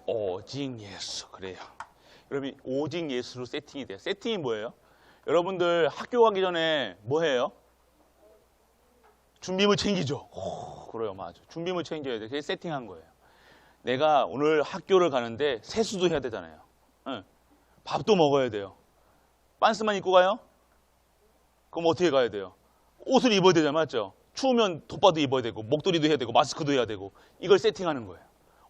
오직 예수. 그래요. 여러분, 오직 예수로 세팅이 돼요. 세팅이 뭐예요? 여러분들 학교 가기 전에 뭐 해요? 준비물 챙기죠. 그래요, 맞아. 준비물 챙겨야 돼. 그게 세팅한 거예요. 내가 오늘 학교를 가는데 세수도 해야 되잖아요. 응. 밥도 먹어야 돼요. 빤스만 입고 가요? 그럼 어떻게 가야 돼요? 옷을 입어야 되잖아요, 맞죠? 추우면 돗바도 입어야 되고 목도리도 해야 되고 마스크도 해야 되고 이걸 세팅하는 거예요.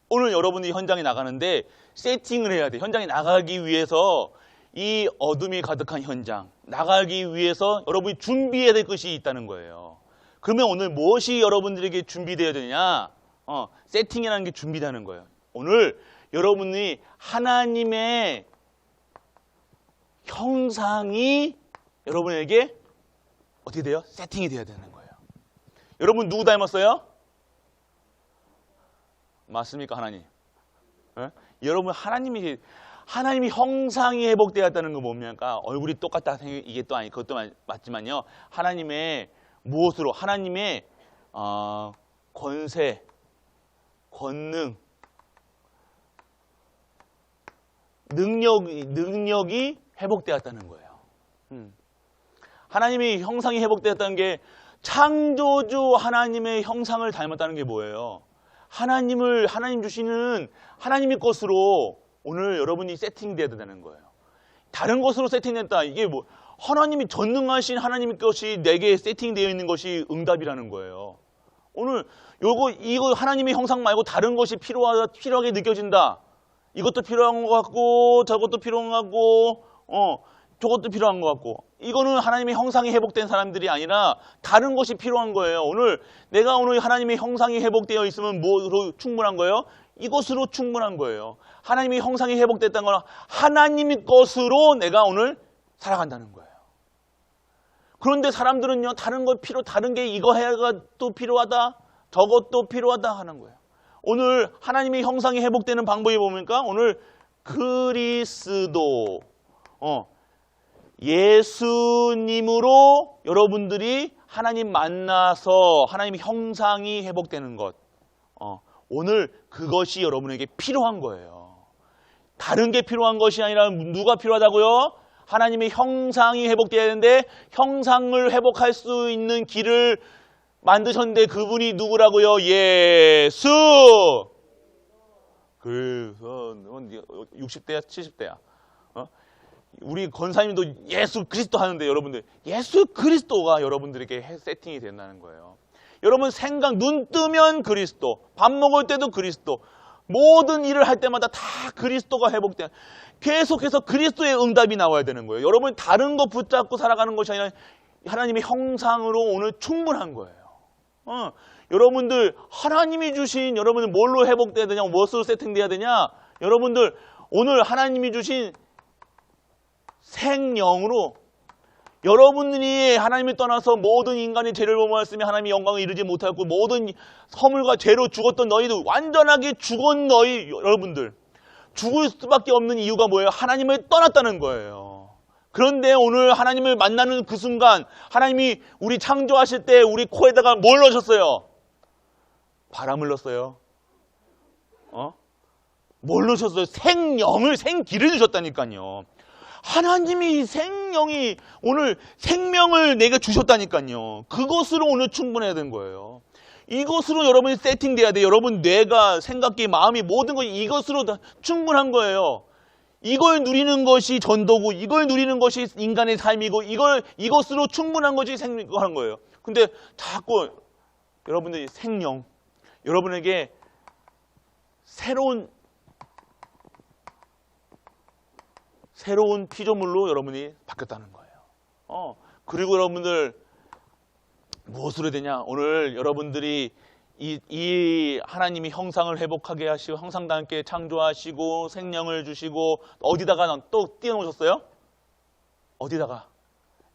오늘 여러분이 현장에 나가는데 세팅을 해야 돼. 현장에 나가기 위해서 이 어둠이 가득한 현장 나가기 위해서 여러분이 준비해야 될 것이 있다는 거예요. 그러면 오늘 무엇이 여러분들에게 준비되어야 되냐? 세팅이라는 게 준비되는 거예요. 오늘 여러분이 하나님의 형상이 여러분에게 어떻게 돼요? 세팅이 되어야 되는 거예요. 여러분 누구 닮았어요? 맞습니까? 하나님. 네? 여러분 하나님이 형상이 회복되었다는 거 뭡니까? 얼굴이 똑같다 이게 또 아니 그것도 맞지만요. 하나님의 무엇으로? 하나님의 권세, 권능, 능력이 회복되었다는 거예요. 하나님의 형상이 회복되었다는 게 창조주 하나님의 형상을 닮았다는 게 뭐예요? 하나님 주시는 하나님의 것으로 오늘 여러분이 세팅되어야 된다는 거예요. 다른 것으로 세팅됐다. 이게 뭐 하나님이 전능하신 하나님의 것이 내게 세팅되어 있는 것이 응답이라는 거예요. 오늘 이거 하나님의 형상 말고 다른 것이 필요하게 느껴진다. 이것도 필요한 것 같고 저것도 필요한 것 같고 저것도 필요한 것 같고 이거는 하나님의 형상이 회복된 사람들이 아니라 다른 것이 필요한 거예요. 내가 오늘 하나님의 형상이 회복되어 있으면 뭐로 충분한 거예요? 이것으로 충분한 거예요. 하나님의 형상이 회복됐다는 건 하나님의 것으로 내가 오늘 살아간다는 거예요. 그런데 사람들은요 다른 게 이거 해가 또 필요하다 저것도 필요하다 하는 거예요. 오늘 하나님의 형상이 회복되는 방법이 뭡니까? 오늘 그리스도 예수님으로 여러분들이 하나님 만나서 하나님의 형상이 회복되는 것. 오늘 그것이 여러분에게 필요한 거예요. 다른 게 필요한 것이 아니라 누가 필요하다고요? 하나님의 형상이 회복되어야 되는데 형상을 회복할 수 있는 길을 만드셨는데 그분이 누구라고요? 예수! 그래서 60대야 70대야. 우리 권사님도 예수 그리스도 하는데 여러분들 예수 그리스도가 여러분들에게 세팅이 된다는 거예요. 여러분 눈 뜨면 그리스도, 밥 먹을 때도 그리스도, 모든 일을 할 때마다 다 그리스도가 회복돼. 계속해서 그리스도의 응답이 나와야 되는 거예요. 여러분 다른 거 붙잡고 살아가는 것이 아니라 하나님의 형상으로 오늘 충분한 거예요. 여러분들 하나님이 주신 여러분들 뭘로 회복돼야 되냐, 무엇으로 세팅돼야 되냐? 여러분들 오늘 하나님이 주신 생명으로 여러분들이 하나님을 떠나서 모든 인간의 죄를 범하였으며 하나님의 영광을 이루지 못하였고 모든 허물과 죄로 죽었던 너희들 완전하게 죽은 여러분들 죽을 수밖에 없는 이유가 뭐예요? 하나님을 떠났다는 거예요. 그런데 오늘 하나님을 만나는 그 순간 하나님이 우리 창조하실 때 우리 코에다가 뭘 넣으셨어요? 바람을 넣었어요. 뭘 넣으셨어요? 생기를 주셨다니까요. 하나님이 생명이 오늘 생명을 내게 주셨다니까요. 그것으로 오늘 충분해야 되는 거예요. 이것으로 여러분이 세팅돼야 돼요. 여러분 뇌가 생각이 마음이 모든 것이 이것으로 다 충분한 거예요. 이걸 누리는 것이 전도고 이걸 누리는 것이 인간의 삶이고 이것으로 충분한 것이 생명하는 거예요. 근데 자꾸 여러분들이 생명 여러분에게 새로운 피조물로 여러분이 바뀌었다는 거예요. 그리고 여러분들 무엇으로 되냐? 오늘 여러분들이 이 하나님이 형상을 회복하게 하시고 형상과 함께 창조하시고 생명을 주시고 어디다가 또 띄워놓으셨어요? 어디다가?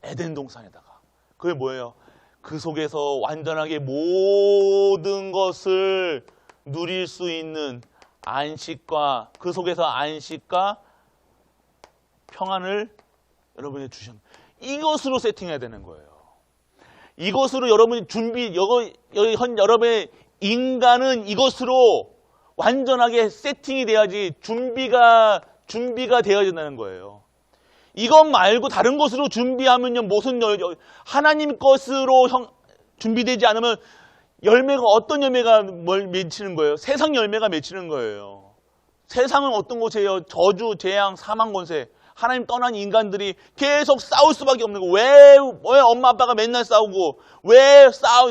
에덴 동산에다가. 그게 뭐예요? 그 속에서 완전하게 모든 것을 누릴 수 있는 안식과 그 속에서 안식과 평안을 여러분이 주신 이것으로 세팅해야 되는 거예요. 이것으로 여러분이 여러분의 인간은 이것으로 완전하게 세팅이 돼야지 준비가 되어야 된다는 거예요. 이것 말고 다른 것으로 준비하면요, 하나님 것으로 준비되지 않으면 어떤 열매가 맺히는 거예요? 세상 열매가 맺히는 거예요. 세상은 어떤 곳이에요? 저주, 재앙, 사망, 권세. 하나님 떠난 인간들이 계속 싸울 수밖에 없는 거. 왜 엄마 아빠가 맨날 싸우고,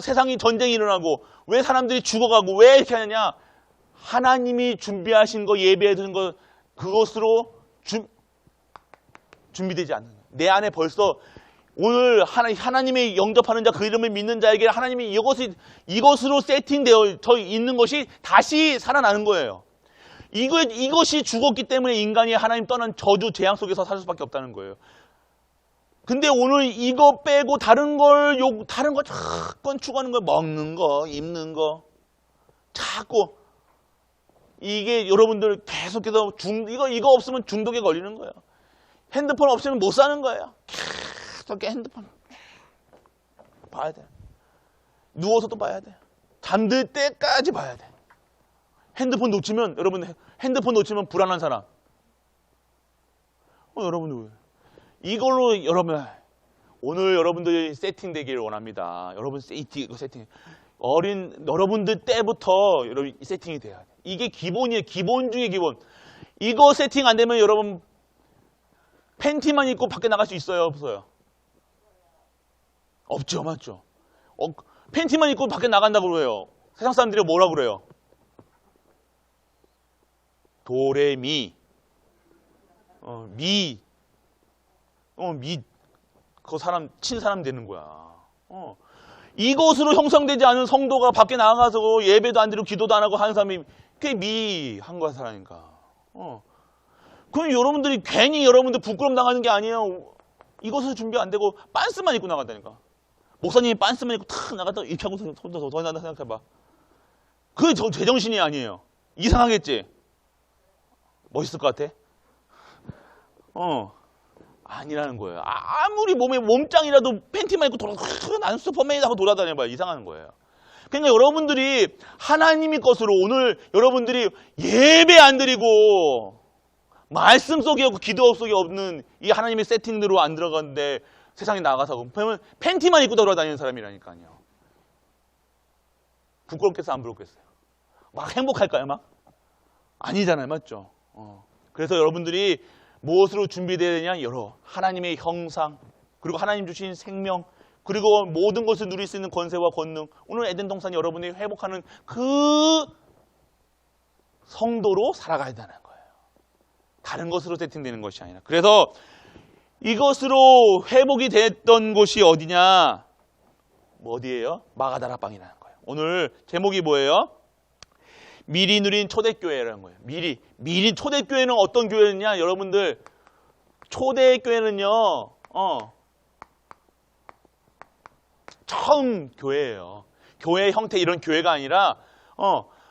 세상이 전쟁이 일어나고, 왜 사람들이 죽어가고, 왜 이렇게 하느냐? 하나님이 준비하신 거, 예배해 두는 거, 그것으로 준비되지 않는 거예요. 내 안에 벌써 오늘 하나님의 영접하는 자, 그 이름을 믿는 자에게 하나님이 이것으로 세팅되어 있는 것이 다시 살아나는 거예요. 이것이 죽었기 때문에 인간이 하나님 떠난 저주, 재앙 속에서 살 수밖에 없다는 거예요. 근데 오늘 이거 빼고 다른 거 자꾸 추구하는 거예요. 먹는 거, 입는 거. 자꾸. 이게 여러분들 계속해서 이거 없으면 중독에 걸리는 거예요. 핸드폰 없으면 못 사는 거예요. 계속 핸드폰 봐야 돼. 누워서도 봐야 돼. 잠들 때까지 봐야 돼. 핸드폰 놓치면 불안한 사람. 여러분들 이걸로 오늘 여러분들이 세팅되기를 원합니다. 여러분 세팅. 여러분들 때부터 세팅이 돼야 돼. 이게 기본이에요. 기본 중에 기본. 이거 세팅 안 되면 여러분 팬티만 입고 밖에 나갈 수 있어요? 없어요? 없죠. 맞죠? 팬티만 입고 밖에 나간다고 그래요. 세상 사람들이 뭐라 그래요? 도레미. 친 사람 되는 거야. 이것으로 형성되지 않은 성도가 밖에 나가서 예배도 안 드리고 기도도 안 하고 하는 사람이 그게 한 거야, 사람이니까. 그럼 여러분들이 괜히 여러분들 부끄럼 당하는 게 아니에요. 이것을 준비 안 되고 빤스만 입고 나간다니까. 목사님이 빤스만 입고 탁 나갔다 이렇게 하고 손도 더 난다 생각해봐. 그게 제정신이 아니에요. 이상하겠지? 멋있을 것 같아? 아니라는 거예요. 아무리 몸짱이라도 팬티만 입고 나는 슈퍼맨이라고 돌아다녀봐요. 이상한 거예요. 그러니까 여러분들이 하나님의 것으로 오늘 여러분들이 예배 안 드리고 말씀 속에 없고 기도 속에 없는 이 하나님의 세팅대로 안 들어갔는데 세상에 나가서 보면 팬티만 입고 돌아다니는 사람이라니까요. 부끄럽겠어요? 안 부끄럽겠어요? 막 행복할까요? 막? 아니잖아요. 맞죠? 그래서 여러분들이 무엇으로 준비되어야 되냐? 하나님의 형상, 그리고 하나님 주신 생명, 그리고 모든 것을 누릴 수 있는 권세와 권능. 오늘 에덴 동산이 여러분이 회복하는 그 성도로 살아가야 되는 거예요. 다른 것으로 세팅되는 것이 아니라. 그래서 이것으로 회복이 됐던 곳이 어디냐? 어디예요? 마가다라 빵이라는 거예요. 오늘 제목이 뭐예요? 미리 누린 초대교회라는 거예요. 미리 초대교회는 어떤 교회냐? 여러분들 초대교회는요. 처음 교회예요. 교회 형태 이런 교회가 아니라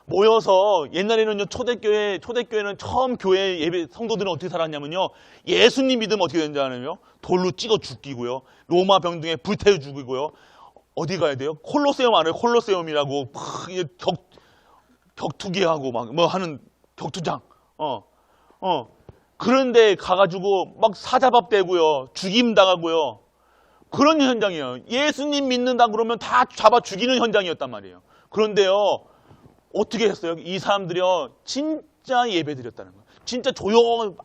모여서 옛날에는요 초대교회는 처음 교회 예배 성도들은 어떻게 살았냐면요. 예수님 믿으면 어떻게 되는지 아냐면요. 돌로 찍어 죽이고요. 로마 병등에 불태워 죽이고요. 어디 가야 돼요? 콜로세움 알아요? 콜로세움이라고 격투기하고 막 뭐 하는 격투장. 그런데 가가지고 막 사자밥 되고요. 죽임 당하고요. 그런 현장이에요. 예수님 믿는다 그러면 다 잡아 죽이는 현장이었단 말이에요. 그런데요. 어떻게 했어요? 이 사람들이요. 진짜 예배 드렸다는 거예요. 진짜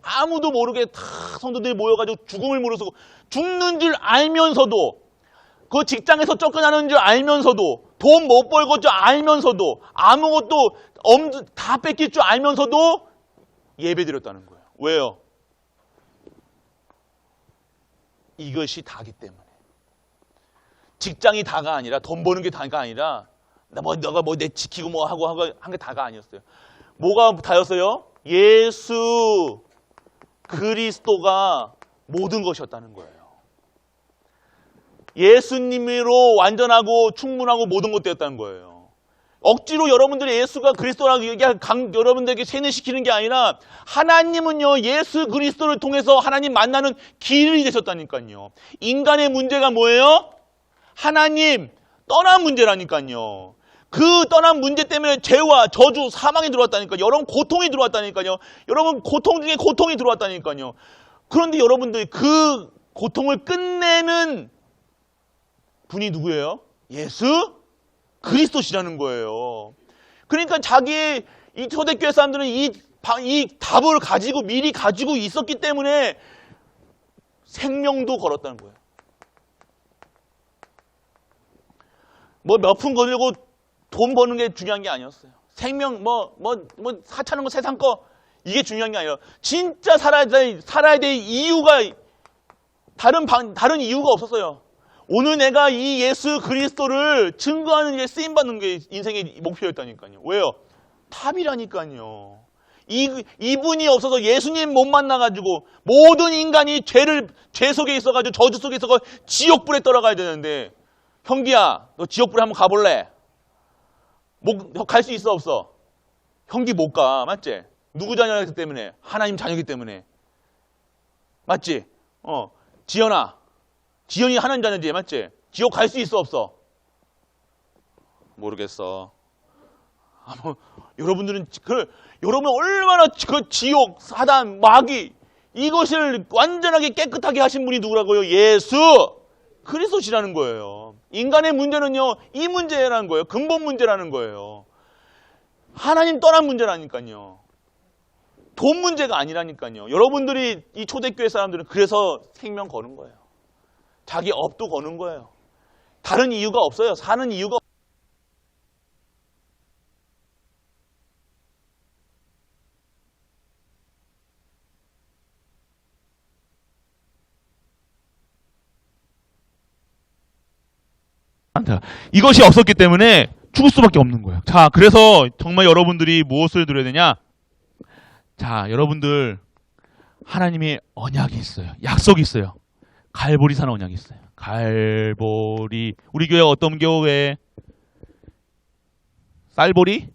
아무도 모르게 다 성도들이 모여가지고 죽음을 무릅쓰고 죽는 줄 알면서도 그 직장에서 쫓겨나는 줄 알면서도 돈 못 벌고 줄 알면서도 아무것도 다 뺏길 줄 알면서도 예배 드렸다는 거예요. 왜요? 이것이 다기 때문에. 직장이 다가 아니라 돈 버는 게 다가 아니라 너가 내 지키고 뭐 하고 한 게 다가 아니었어요. 뭐가 다였어요? 예수 그리스도가 모든 것이었다는 거예요. 예수님으로 완전하고 충분하고 모든 것 되었다는 거예요. 억지로 여러분들이 예수가 그리스도라고 여러분들에게 세뇌시키는 게 아니라 하나님은요 예수 그리스도를 통해서 하나님 만나는 길이 되셨다니까요. 인간의 문제가 뭐예요? 하나님 떠난 문제라니까요. 그 떠난 문제 때문에 죄와 저주, 사망이 들어왔다니까요. 여러분 고통이 들어왔다니까요. 여러분 고통 중에 고통이 들어왔다니까요. 그런데 여러분들이 그 고통을 끝내는 분이 누구예요? 예수 그리스도시라는 거예요. 그러니까 자기의 이 초대교회 사람들은 이 답을 가지고 미리 가지고 있었기 때문에 생명도 걸었다는 거예요. 뭐 몇 푼 걸려고 돈 버는 게 중요한 게 아니었어요. 생명 하찮은 거 세상 거 이게 중요한 게 아니라 진짜 살아야 될 이유가 다른 이유가 없었어요. 오늘 내가 이 예수 그리스도를 증거하는 일에 쓰임 받는 게 인생의 목표였다니까요. 왜요? 탑이라니까요. 이분이 없어서 예수님 못 만나가지고 모든 인간이 죄 속에 있어가지고 저주 속에 있어서 지옥불에 떨어가야 되는데, 형기야, 너 지옥불에 한번 가볼래? 갈 수 있어 없어? 형기 못 가, 맞지? 누구 자녀이기 때문에? 하나님 자녀이기 때문에. 맞지? 지연이 하나님 자녀지, 맞지? 지옥 갈 수 있어 없어? 모르겠어. 여러분들은 여러분 얼마나 그 지옥, 사단, 마귀 이것을 완전하게 깨끗하게 하신 분이 누구라고요? 예수 그리스도시라는 거예요. 인간의 문제는요, 이 문제라는 거예요. 근본 문제라는 거예요. 하나님 떠난 문제라니까요. 돈 문제가 아니라니까요. 여러분들이 이 초대교회 사람들은 그래서 생명 거는 거예요. 자기 업도 거는 거예요. 다른 이유가 없어요. 사는 이유가 이것이 없었기 때문에 죽을 수밖에 없는 거예요. 자, 그래서 정말 여러분들이 무엇을 드려야 되냐? 자, 여러분들 하나님의 언약이 있어요. 약속이 있어요. 갈보리산 언약이 있어요. 갈보리. 우리 교회 어떤 교회? 쌀보리?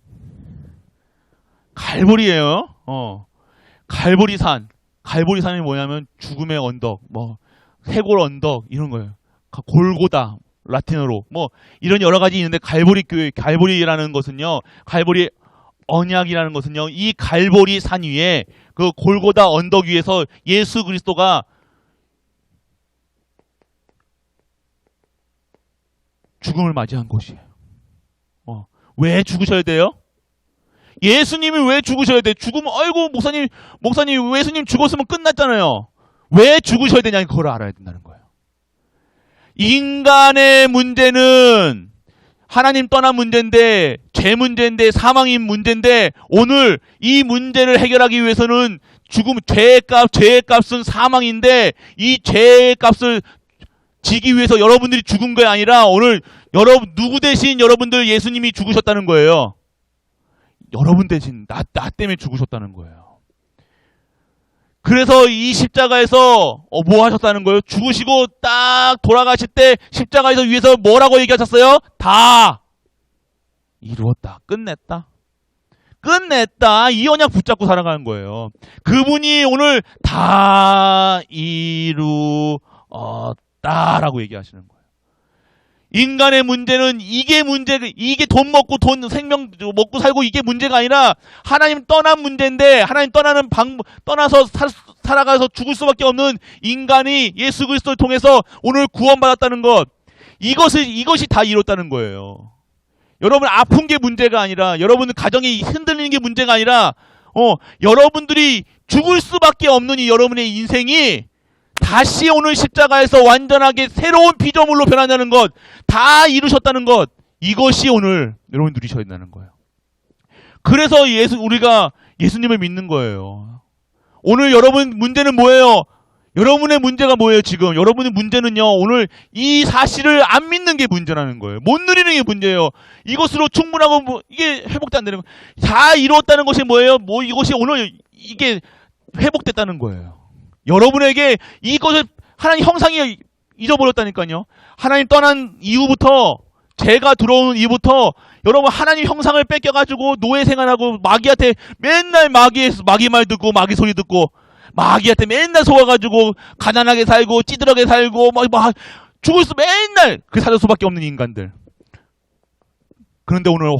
갈보리예요. 갈보리산. 갈보리산이 뭐냐면 죽음의 언덕, 해골 언덕 이런 거예요. 골고다. 라틴어로 이런 여러 가지 있는데 갈보리 교회, 갈보리라는 것은요, 갈보리 언약이라는 것은요, 이 갈보리 산 위에 그 골고다 언덕 위에서 예수 그리스도가 죽음을 맞이한 곳이에요. 왜 죽으셔야 돼요? 예수님이 왜 죽으셔야 돼? 아이고 목사님 예수님 죽었으면 끝났잖아요. 왜 죽으셔야 되냐, 그걸 알아야 된다는 거예요. 인간의 문제는 하나님 떠난 문제인데, 죄 문제인데, 사망인 문제인데, 오늘 이 문제를 해결하기 위해서는 죄의 값은 사망인데, 이 죄의 값을 지기 위해서 여러분들이 죽은 게 아니라 오늘 누구 대신 여러분들 예수님이 죽으셨다는 거예요. 여러분 대신 나 때문에 죽으셨다는 거예요. 그래서 이 십자가에서 뭐 하셨다는 거예요? 죽으시고 딱 돌아가실 때 십자가에서 위에서 뭐라고 얘기하셨어요? 다 이루었다. 끝냈다. 이 언약 붙잡고 살아가는 거예요. 그분이 오늘 다 이루었다라고 얘기하시는 거예요. 인간의 문제는 이게 돈 먹고 생명 먹고 살고 이게 문제가 아니라 하나님 떠난 문제인데, 하나님 떠나서 살아가서 죽을 수밖에 없는 인간이 예수 그리스도를 통해서 오늘 구원받았다는 것, 이것이 다 이뤘다는 거예요. 여러분 아픈 게 문제가 아니라, 여러분 가정이 흔들리는 게 문제가 아니라, 여러분들이 죽을 수밖에 없는 이 여러분의 인생이 다시 오늘 십자가에서 완전하게 새로운 피조물로 변한다는 것, 다 이루셨다는 것, 이것이 오늘 여러분 누리셔야 된다는 거예요. 그래서 우리가 예수님을 믿는 거예요. 오늘 여러분 문제는 뭐예요? 여러분의 문제가 뭐예요, 지금? 여러분의 문제는요, 오늘 이 사실을 안 믿는 게 문제라는 거예요. 못 누리는 게 문제예요. 이것으로 충분하고 이게 회복도 안 되는 거예요. 다 이루었다는 것이 뭐예요? 이것이 오늘 이게 회복됐다는 거예요. 여러분에게 이것을 하나님 형상이 잊어버렸다니까요. 하나님 떠난 이후부터, 죄가 들어오는 이후부터 여러분 하나님 형상을 뺏겨가지고 노예 생활하고 마귀한테 맨날 마귀 말 듣고 마귀 소리 듣고 마귀한테 맨날 속아가지고 가난하게 살고 찌들하게 살고 맨날 그 살 수밖에 없는 인간들. 그런데 오늘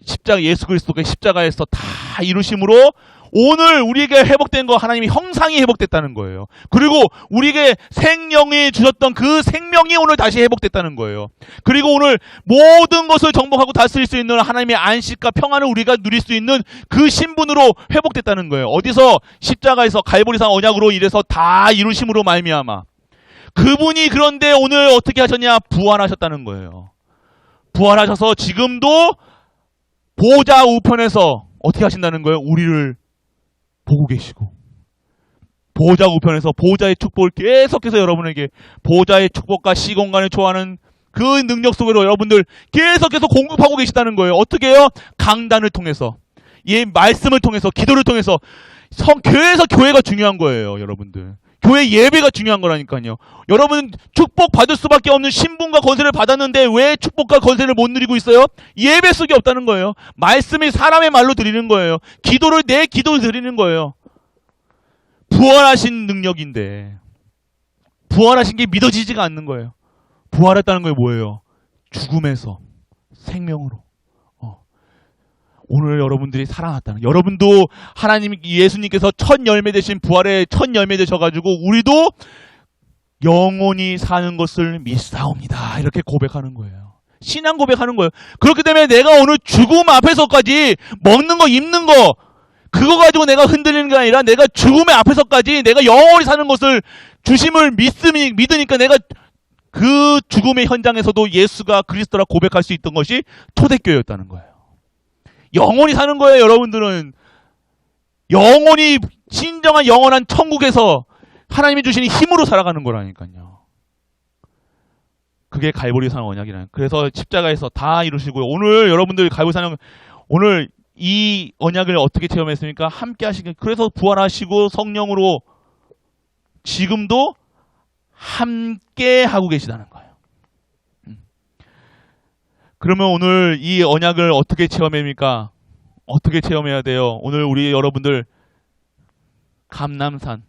십자가 예수 그리스도가 십자가에서 다 이루심으로 오늘 우리에게 회복된 거 하나님의 형상이 회복됐다는 거예요. 그리고 우리에게 생명이 주셨던 그 생명이 오늘 다시 회복됐다는 거예요. 그리고 오늘 모든 것을 정복하고 다스릴 수 있는 하나님의 안식과 평안을 우리가 누릴 수 있는 그 신분으로 회복됐다는 거예요. 어디서? 십자가에서 갈보리산 언약으로 이래서 다 이루심으로 말미암아. 그분이 그런데 오늘 어떻게 하셨냐? 부활하셨다는 거예요. 부활하셔서 지금도 보좌 우편에서 어떻게 하신다는 거예요? 우리를 보고 계시고 보좌 우편에서 보좌의 축복을 계속해서 여러분에게 보좌의 축복과 시공간을 초하는 그 능력 속으로 여러분들 계속해서 공급하고 계시다는 거예요. 어떻게 해요? 강단을 통해서, 이 말씀을 통해서, 기도를 통해서. 교회에서 교회가 중요한 거예요, 여러분들. 교회 예배가 중요한 거라니까요. 여러분 축복 받을 수밖에 없는 신분과 권세를 받았는데 왜 축복과 권세를 못 누리고 있어요? 예배 속에 없다는 거예요. 말씀이 사람의 말로 드리는 거예요. 기도를 내 기도를 드리는 거예요. 부활하신 능력인데 부활하신 게 믿어지지가 않는 거예요. 부활했다는 게 뭐예요? 죽음에서 생명으로. 오늘 여러분들이 살아났다는, 여러분도 하나님, 예수님께서 첫 열매 되신 부활의 첫 열매 되셔가지고 우리도 영원히 사는 것을 믿사옵니다. 이렇게 고백하는 거예요. 신앙 고백하는 거예요. 그렇기 때문에 내가 오늘 죽음 앞에서까지 먹는 거, 입는 거, 그거 가지고 내가 흔들리는 게 아니라 내가 죽음의 앞에서까지 내가 영원히 사는 것을 주심을 믿으니까 내가 그 죽음의 현장에서도 예수가 그리스도라 고백할 수 있던 것이 초대교회였다는 거예요. 영원히 사는 거예요, 여러분들은. 영원히, 진정한 영원한 천국에서 하나님이 주시는 힘으로 살아가는 거라니까요. 그게 갈보리산 언약이라는. 그래서 십자가에서 다 이루시고요. 오늘 여러분들 갈보리산, 오늘 이 언약을 어떻게 체험했습니까? 함께 하시길. 그래서 부활하시고 성령으로 지금도 함께 하고 계시다는 거예요. 그러면 오늘 이 언약을 어떻게 체험합니까? 어떻게 체험해야 돼요? 오늘 우리 여러분들 감남산이라는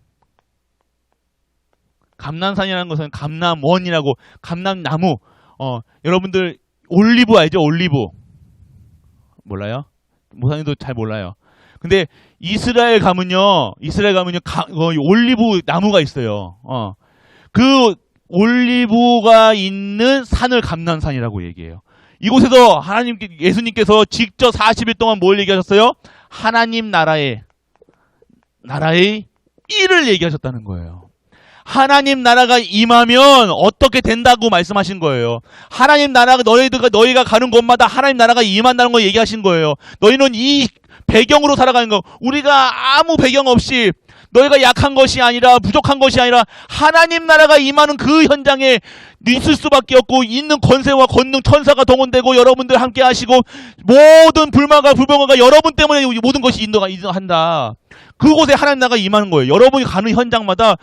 것은 감남원이라고, 감남나무. 여러분들 올리브 알죠? 올리브. 몰라요? 모사님도 잘 몰라요. 근데 이스라엘 가면요, 올리브 나무가 있어요. 그 올리브가 있는 산을 감남산이라고 얘기해요. 이곳에서 예수님께서 직접 40일 동안 뭘 얘기하셨어요? 하나님 나라의 일을 얘기하셨다는 거예요. 하나님 나라가 임하면 어떻게 된다고 말씀하신 거예요. 하나님 나라가 너희가 가는 곳마다 하나님 나라가 임한다는 걸 얘기하신 거예요. 너희는 이 배경으로 살아가는 거. 우리가 아무 배경 없이 너희가 약한 것이 아니라 부족한 것이 아니라 하나님 나라가 임하는 그 현장에 있을 수밖에 없고, 있는 권세와 권능 천사가 동원되고 여러분들 함께 하시고 모든 불평화가 여러분 때문에 모든 것이 인도한다. 그곳에 하나님 나라가 임하는 거예요. 여러분이 가는 현장마다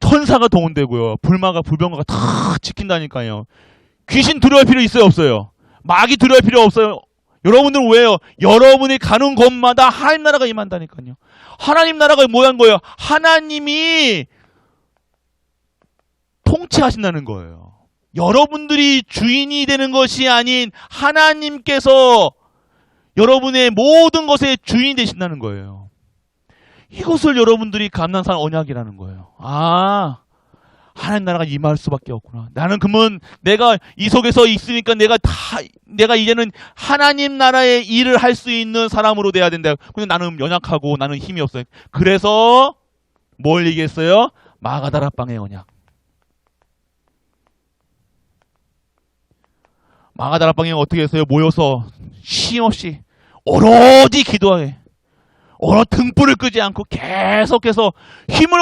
천사가 동원되고요. 불평화가 다 지킨다니까요. 귀신 두려울 필요 있어요, 없어요? 마귀 두려울 필요 없어요. 여러분들은 왜요? 여러분이 가는 곳마다 하나님 나라가 임한다니까요. 하나님 나라가 뭐한 거예요? 하나님이 통치하신다는 거예요. 여러분들이 주인이 되는 것이 아닌 하나님께서 여러분의 모든 것의 주인이 되신다는 거예요. 이것을 여러분들이 감난산 언약이라는 거예요. 아, 하나님 나라가 임할 수밖에 없구나. 나는 그러면 내가 이 속에서 있으니까 내가 이제는 하나님 나라의 일을 할 수 있는 사람으로 돼야 된다. 근데 나는 연약하고 나는 힘이 없어요. 그래서 뭘 얘기했어요? 마가다락방의 언약. 마가다락방에 어떻게 했어요? 모여서 쉼없이 오로지 기도하게. 등불을 끄지 않고 계속해서 힘을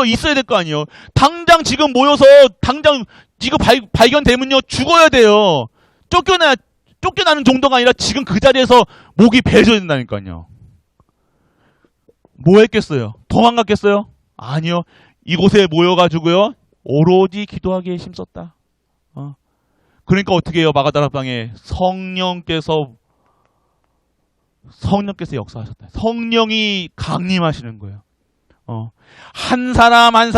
있어야 될 거 아니에요. 당장 지금 모여서 당장 이거 발견되면요 죽어야 돼요. 쫓겨나는 정도가 아니라 지금 그 자리에서 목이 베어져야 된다니까요. 뭐 했겠어요? 도망갔겠어요? 아니요. 이곳에 모여가지고요 오로지 기도하기에 힘썼다. 그러니까 어떻게 해요? 마가다락방에 성령께서 역사하셨다. 성령이 강림하시는 거예요. 한 사람이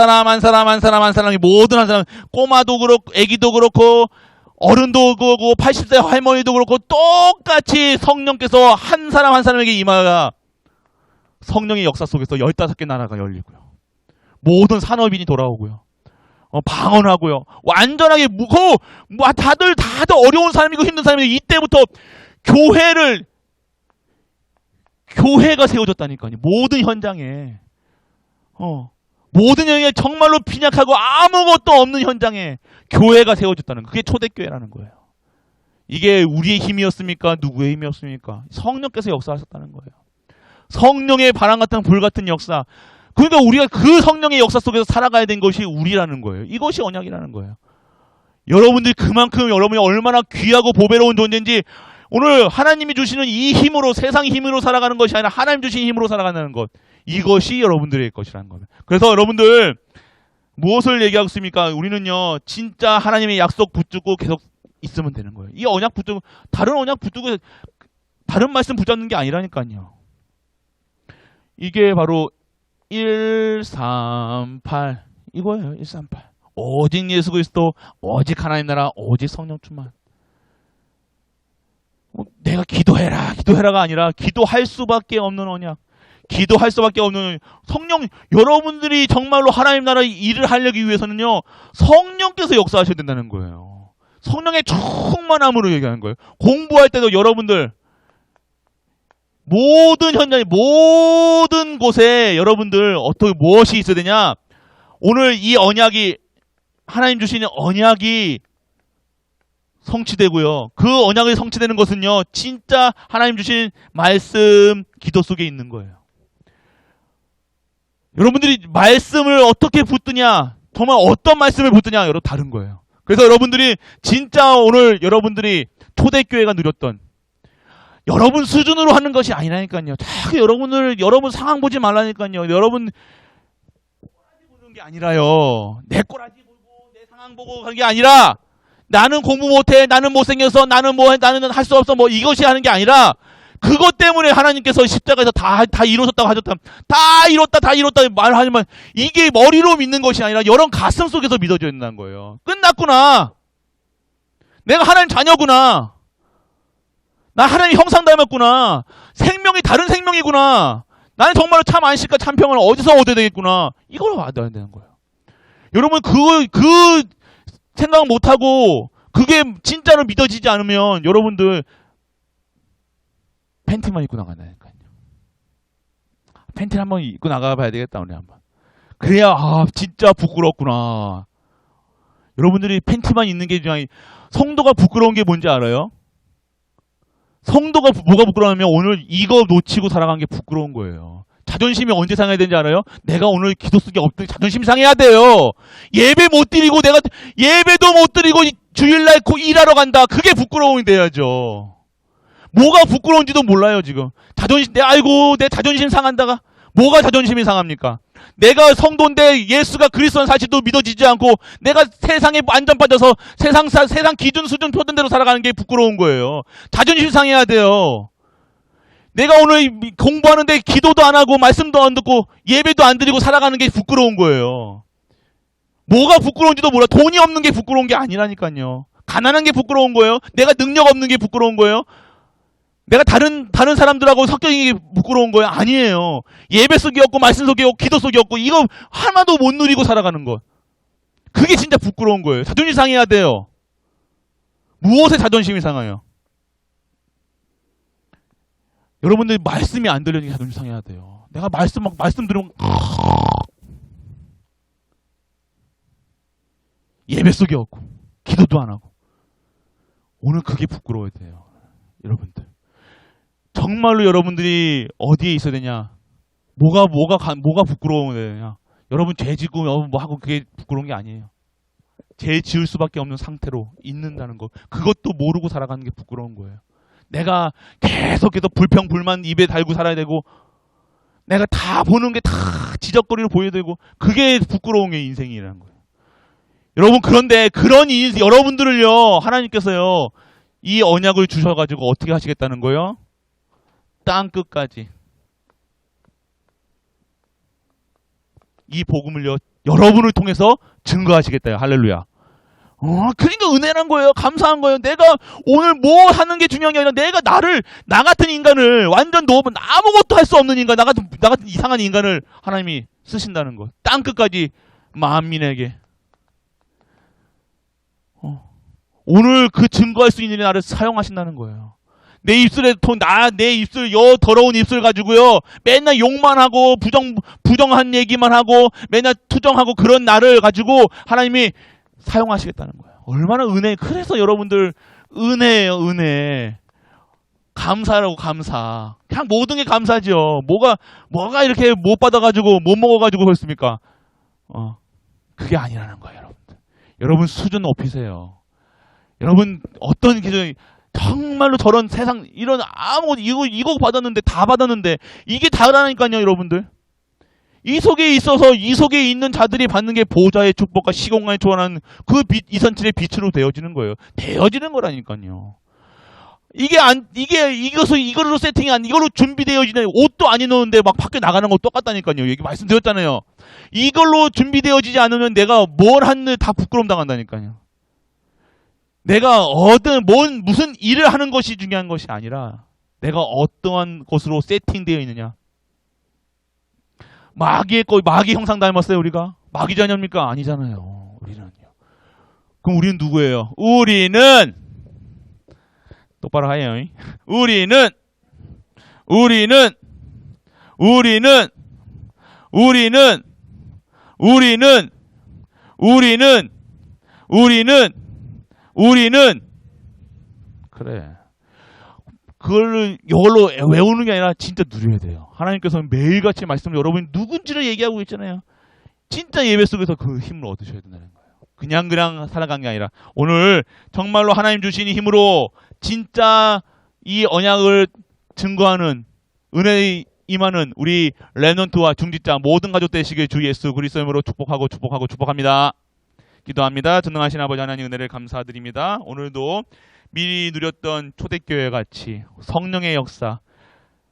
모든 한 사람, 꼬마도 그렇고, 애기도 그렇고, 어른도 그렇고 80세 할머니도 그렇고 똑같이 성령께서 한 사람 한 사람에게 임하여 성령의 역사 속에서 15개 나라가 열리고요. 모든 산업인이 돌아오고요. 방언하고요. 완전하게 다들 어려운 사람이고 힘든 사람이고 이때부터 교회가 세워졌다니까요. 모든 현장에. 모든 현장에 정말로 빈약하고 아무것도 없는 현장에 교회가 세워졌다는 거. 그게 초대교회라는 거예요. 이게 우리의 힘이었습니까? 누구의 힘이었습니까? 성령께서 역사하셨다는 거예요. 성령의 바람 같은 불 같은 역사. 그러니까 우리가 그 성령의 역사 속에서 살아가야 된 것이 우리라는 거예요. 이것이 언약이라는 거예요. 여러분들이 그만큼 여러분이 얼마나 귀하고 보배로운 존재인지 오늘 하나님이 주시는 이 힘으로 세상 힘으로 살아가는 것이 아니라 하나님 주신 힘으로 살아가는 것. 이것이 여러분들의 것이라는 겁니다. 그래서 여러분들 무엇을 얘기하고 있습니까? 우리는요 진짜 하나님의 약속 붙들고 계속 있으면 되는 거예요. 이 언약 붙들고 다른 언약 붙들고 다른 말씀 붙잡는 게 아니라니까요. 이게 바로 138 이거예요. 138 오직 예수 그리스도 오직 하나님 나라 오직 성령 충만. 내가 기도해라가 아니라 기도할 수밖에 없는 언약. 기도할 수밖에 없는 성령. 여러분들이 정말로 하나님 나라 일을 하려기 위해서는요 성령께서 역사하셔야 된다는 거예요. 성령의 충만함으로 얘기하는 거예요. 공부할 때도 여러분들 모든 현장에 모든 곳에 여러분들 무엇이 있어야 되냐. 오늘 이 언약이 하나님 주시는 언약이 성취되고요. 그 언약이 성취되는 것은요 진짜 하나님 주신 말씀 기도 속에 있는 거예요. 여러분들이 말씀을 어떻게 붙드냐, 정말 어떤 말씀을 붙드냐 여러분 다른 거예요. 그래서 여러분들이 진짜 오늘 여러분들이 초대교회가 누렸던 여러분 수준으로 하는 것이 아니라니까요. 자꾸 여러분 상황 보지 말라니까요. 여러분 꼬라지 보는 게 아니라요. 내 꼬라지 보고 내 상황 보고 하는 게 아니라 나는 공부 못해, 나는 못생겨서, 나는 할 수 없어, 이것이 하는 게 아니라 그것 때문에 하나님께서 십자가에서 다 이루셨다고 하셨다. 다 이뤘다 말하지만 이게 머리로 믿는 것이 아니라 여러분 가슴 속에서 믿어져야 된다는 거예요. 끝났구나. 내가 하나님 자녀구나. 나 하나님 형상 닮았구나. 생명이 다른 생명이구나. 나는 정말로 참 안식과 참 평안을 어디서 얻어야 되겠구나. 이걸 알아야 되는 거예요. 여러분 그 생각 못하고 그게 진짜로 믿어지지 않으면 여러분들 팬티만 입고 나간다니까요. 팬티를 한번 입고 나가봐야 되겠다 오늘 한번. 그래야 진짜 부끄럽구나. 여러분들이 팬티만 입는 게 중요해. 성도가 부끄러운 게 뭔지 알아요? 성도가 뭐가 부끄러우면 오늘 이거 놓치고 살아간 게 부끄러운 거예요. 자존심이 언제 상해야 되는지 알아요? 내가 오늘 기도 속에 없던 자존심이 상해야 돼요. 예배 못 드리고 내가 예배도 못 드리고 주일날 일하러 간다. 그게 부끄러움이 돼야죠. 뭐가 부끄러운지도 몰라요 지금. 내 자존심 상한다가 뭐가 자존심이 상합니까? 내가 성도인데 예수가 그리스도는 사실도 믿어지지 않고 내가 세상에 완전 빠져서 세상 기준 수준 표준 대로 살아가는 게 부끄러운 거예요. 자존심 상해야 돼요. 내가 오늘 공부하는데 기도도 안 하고 말씀도 안 듣고 예배도 안 드리고 살아가는 게 부끄러운 거예요. 뭐가 부끄러운지도 몰라. 돈이 없는 게 부끄러운 게 아니라니까요. 가난한 게 부끄러운 거예요. 내가 능력 없는 게 부끄러운 거예요. 내가 다른 사람들하고 섞여있는 게 부끄러운 거예요? 아니에요. 예배 속이 없고 말씀 속이 없고 기도 속이 없고 이거 하나도 못 누리고 살아가는 것. 그게 진짜 부끄러운 거예요. 자존심 상해야 돼요. 무엇에 자존심이 상해요? 여러분들 말씀이 안 들려니까 자존심 상해야 돼요. 내가 말씀 들으면 예배 속이 없고 기도도 안 하고 오늘 그게 부끄러워야 돼요. 여러분들. 정말로 여러분들이 어디에 있어야 되냐? 뭐가 부끄러워야 되냐? 여러분 죄 짓고 하고 그게 부끄러운 게 아니에요. 죄 지을 수밖에 없는 상태로 있는다는 거. 그것도 모르고 살아가는 게 부끄러운 거예요. 내가 계속해서 불평 불만 입에 달고 살아야 되고 내가 다 보는 게 다 지적거리로 보여야 되고 그게 부끄러운 게 인생이라는 거예요. 여러분 그런데 여러분들을요 하나님께서요 이 언약을 주셔가지고 어떻게 하시겠다는 거예요? 땅 끝까지 이 복음을요 여러분을 통해서 증거하시겠다요. 할렐루야. 그러니까 은혜란 거예요. 감사한 거예요. 내가 오늘 뭐 하는 게 중요한 게 아니라 내가 나 같은 인간을 완전 아무것도 할 수 없는 인간, 나 같은 이상한 인간을 하나님이 쓰신다는 거. 땅 끝까지 만민에게. 오늘 그 증거할 수 있는 나를 사용하신다는 거예요. 내 입술에 내 입술, 더러운 입술 가지고요. 맨날 욕만 하고, 부정한 얘기만 하고, 맨날 투정하고 그런 나를 가지고 하나님이 사용하시겠다는 거예요. 얼마나 그래서 여러분들 은혜예요, 은혜. 감사라고, 감사. 그냥 모든 게 감사죠. 뭐가 이렇게 못 받아가지고, 못 먹어가지고 그렇습니까? 그게 아니라는 거예요, 여러분들. 여러분 수준 높이세요. 여러분, 어떤 기준이, 정말로 저런 세상, 이런 이거 받았는데, 다 받았는데, 이게 다라니까요, 여러분들. 이 속에 있는 자들이 받는 게 보좌의 축복과 시공간에 초월하는 그 이선칠의 빛으로 되어지는 거예요. 되어지는 거라니까요. 이걸로 세팅이 이걸로 준비되어지는 옷도 안 입는데 막 밖에 나가는 거 똑같다니까요. 얘기 말씀드렸잖아요. 이걸로 준비되어지지 않으면 내가 뭘 하는 다 부끄러움 당한다니까요. 내가 무슨 일을 하는 것이 중요한 것이 아니라 내가 어떠한 것으로 세팅되어 있느냐. 마귀 형상 닮았어요, 우리가? 마귀 자녀입니까? 아니잖아요. 우리는요. 그럼 우리는 누구예요? 우리는 똑바로 하예요. 우리는 그래. 이걸로 외우는 게 아니라 진짜 누려야 돼요. 하나님께서는 매일같이 말씀을 여러분이 누군지를 얘기하고 있잖아요. 진짜 예배 속에서 그 힘을 얻으셔야 된다는 거예요. 그냥 살아간 게 아니라 오늘 정말로 하나님 주신 힘으로 진짜 이 언약을 증거하는 은혜에 임하는 우리 렘넌트와 중직자 모든 가족 되시길 주 예수 그리스도의 이름으로 축복합니다. 기도합니다. 전능하신 아버지 하나님 은혜를 감사드립니다. 오늘도 미리 누렸던 초대교회 같이 성령의 역사,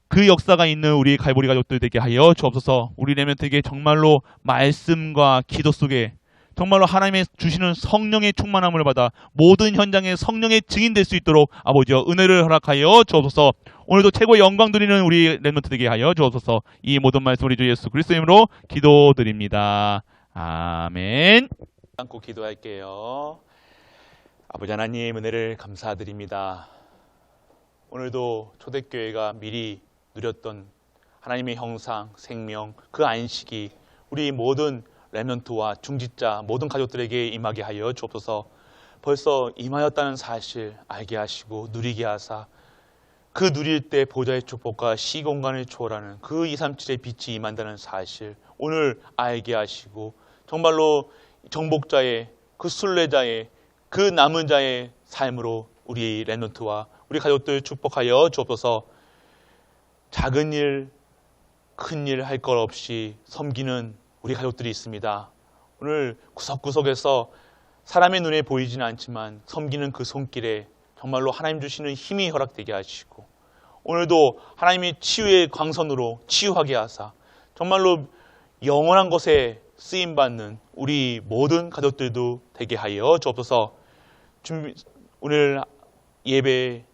그 역사가 있는 우리 갈보리 가족들 되게 하여 주옵소서. 우리 렘넌트에게 정말로 말씀과 기도 속에 정말로 하나님의 주시는 성령의 충만함을 받아 모든 현장에 성령의 증인 될 수 있도록 아버지여 은혜를 허락하여 주옵소서. 오늘도 최고의 영광 드리는 우리 렘넌트 되게 하여 주옵소서. 이 모든 말씀 우리 주 예수 그리스도의 이름으로 기도드립니다. 아멘. 안고 기도할게요. 아버지 하나님 은혜를 감사드립니다. 오늘도 초대교회가 미리 누렸던 하나님의 형상, 생명, 그 안식이 우리 모든 렘넌트와 중직자 모든 가족들에게 임하게 하여 주옵소서. 벌써 임하였다는 사실 알게 하시고 누리게 하사 그 누릴 때 보좌의 축복과 시공간을 초월하는 그 237의 빛이 임한다는 사실 오늘 알게 하시고 정말로 정복자의 그 순례자의 그 남은 자의 삶으로 우리 렘넌트와 우리 가족들 축복하여 주옵소서. 작은 일, 큰 일 할 것 없이 섬기는 우리 가족들이 있습니다. 오늘 구석구석에서 사람의 눈에 보이지는 않지만 섬기는 그 손길에 정말로 하나님 주시는 힘이 허락되게 하시고 오늘도 하나님이 치유의 광선으로 치유하게 하사 정말로 영원한 것에 쓰임받는 우리 모든 가족들도 되게 하여 주옵소서. 오늘 예배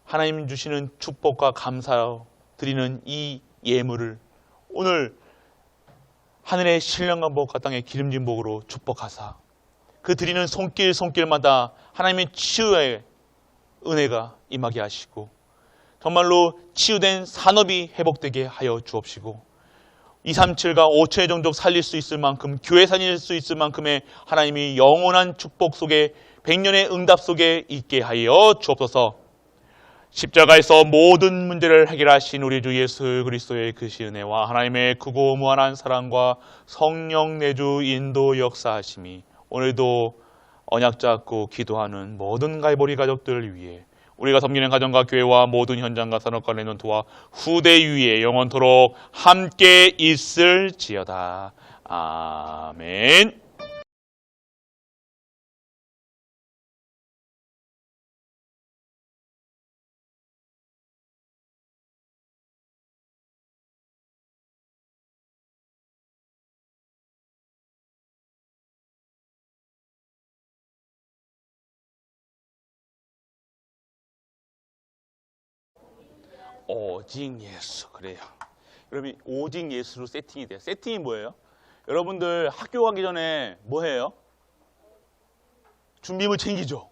하나님 주시는 축복과 감사 드리는 이 예물을 오늘 하늘의 신령과 복과 땅의 기름진 복으로 축복하사 그 드리는 손길마다 하나님의 치유의 은혜가 임하게 하시고 정말로 치유된 산업이 회복되게 하여 주옵시고 237과 5천의 종족 살릴 수 있을 만큼 교회 살릴 수 있을 만큼의 하나님이 영원한 축복 속에 100년의 응답 속에 있게 하여 주옵소서. 십자가에서 모든 문제를 해결하신 우리 주 예수 그리스도의 그 은혜와 하나님의 크고 무한한 사랑과 성령 내주 인도 역사하심이 오늘도 언약 잡고 기도하는 모든 갈보리 가족들을 위해 우리가 섬기는 가정과 교회와 모든 현장과 산업과 렘넌트와 후대 위에 영원토록 함께 있을지어다. 아멘. 오직 예수. 그래요. 여러분, 오직 예수로 세팅이 돼요. 세팅이 뭐예요? 여러분들 학교 가기 전에 뭐 해요? 준비물 챙기죠.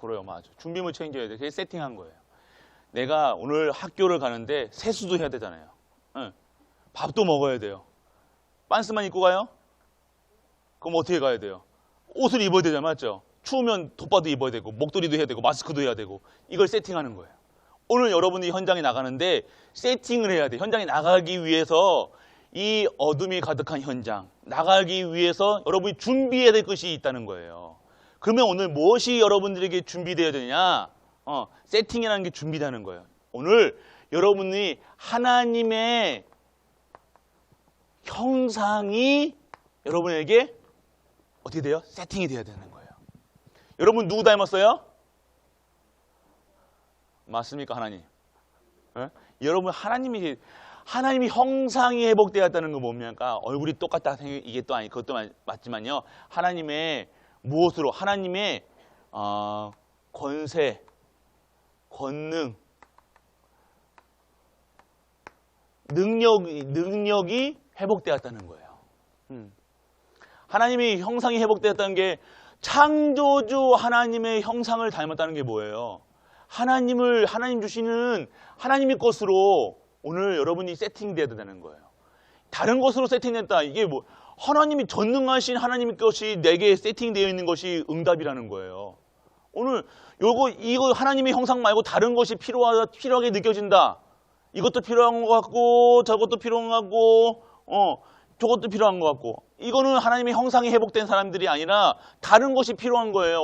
그래요, 맞아. 준비물 챙겨야 돼. 그게 세팅한 거예요. 내가 오늘 학교를 가는데 세수도 해야 되잖아요. 응. 밥도 먹어야 돼요. 빤스만 입고 가요? 그럼 어떻게 가야 돼요? 옷을 입어야 되잖아요, 맞죠? 추우면 돗바도 입어야 되고 목도리도 해야 되고 마스크도 해야 되고 이걸 세팅하는 거예요. 오늘 여러분이 현장에 나가는데 세팅을 해야 돼. 현장에 나가기 위해서 이 어둠이 가득한 현장 나가기 위해서 여러분이 준비해야 될 것이 있다는 거예요. 그러면 오늘 무엇이 여러분들에게 준비되어야 되냐? 세팅이라는 게 준비되는 거예요. 오늘 여러분이 하나님의 형상이 여러분에게 어떻게 돼요? 세팅이 되어야 되는 거예요. 여러분 누구 닮았어요? 맞습니까, 하나님? 예? 여러분 하나님이 형상이 회복되었다는 거 뭡니까? 얼굴이 똑같다 이게 또 아니 그것도 맞지만요. 하나님의 무엇으로? 하나님의 권세, 권능, 능력이 회복되었다는 거예요. 하나님이 형상이 회복되었다는 게 창조주 하나님의 형상을 닮았다는 게 뭐예요? 하나님 주시는 하나님의 것으로 오늘 여러분이 세팅되어야 되는 거예요. 다른 것으로 세팅됐다. 이게 뭐 하나님이 전능하신 하나님의 것이 내게 세팅되어 있는 것이 응답이라는 거예요. 오늘 이거 하나님의 형상 말고 다른 것이 필요하게 느껴진다. 이것도 필요한 것 같고 저것도 필요한 것 같고 저것도 필요한 것 같고 이거는 하나님의 형상이 회복된 사람들이 아니라 다른 것이 필요한 거예요.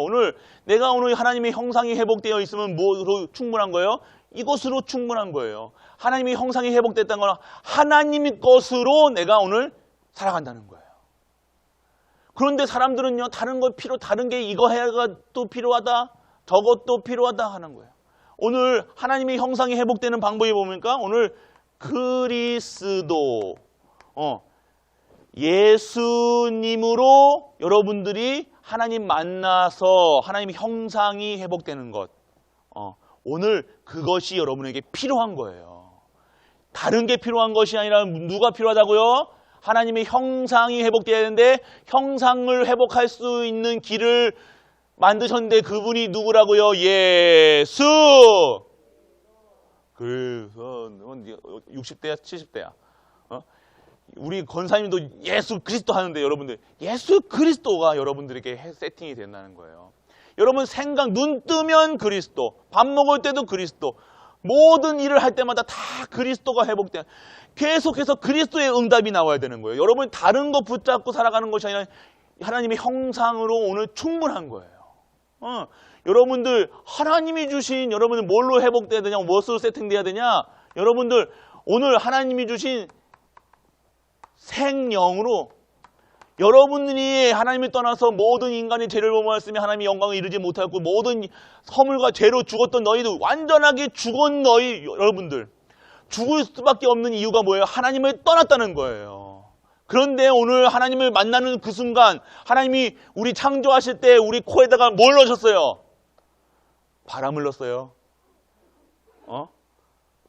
내가 오늘 하나님의 형상이 회복되어 있으면 뭐로 충분한 거예요? 이것으로 충분한 거예요. 하나님의 형상이 회복됐다는 건 하나님의 것으로 내가 오늘 살아간다는 거예요. 그런데 사람들은요, 다른 게 이거 해가 또 필요하다, 저것도 필요하다 하는 거예요. 오늘 하나님의 형상이 회복되는 방법이 뭡니까? 오늘 그리스도, 예수님으로 여러분들이 하나님 만나서 하나님의 형상이 회복되는 것. 오늘 그것이 여러분에게 필요한 거예요. 다른 게 필요한 것이 아니라 누가 필요하다고요? 하나님의 형상이 회복되어야 되는데 형상을 회복할 수 있는 길을 만드셨는데 그분이 누구라고요? 예수! 그래서 60대야 70대야. 우리 권사님도 예수 그리스도 하는데 여러분들 예수 그리스도가 여러분들에게 세팅이 된다는 거예요. 여러분 눈 뜨면 그리스도, 밥 먹을 때도 그리스도, 모든 일을 할 때마다 다 그리스도가 회복돼. 계속해서 그리스도의 응답이 나와야 되는 거예요. 여러분 다른 거 붙잡고 살아가는 것이 아니라 하나님의 형상으로 오늘 충분한 거예요. 여러분들 하나님이 주신 여러분들 뭘로 회복돼야 되냐, 무엇으로 세팅돼야 되냐? 여러분들 오늘 하나님이 주신 생명으로 여러분들이 하나님을 떠나서 모든 인간의 죄를 범하였으며 하나님의 영광을 이루지 못하였고 모든 허물과 죄로 죽었던 너희들 완전하게 죽은 여러분들 죽을 수밖에 없는 이유가 뭐예요? 하나님을 떠났다는 거예요. 그런데 오늘 하나님을 만나는 그 순간 하나님이 우리 창조하실 때 우리 코에다가 뭘 넣으셨어요? 바람을 넣었어요.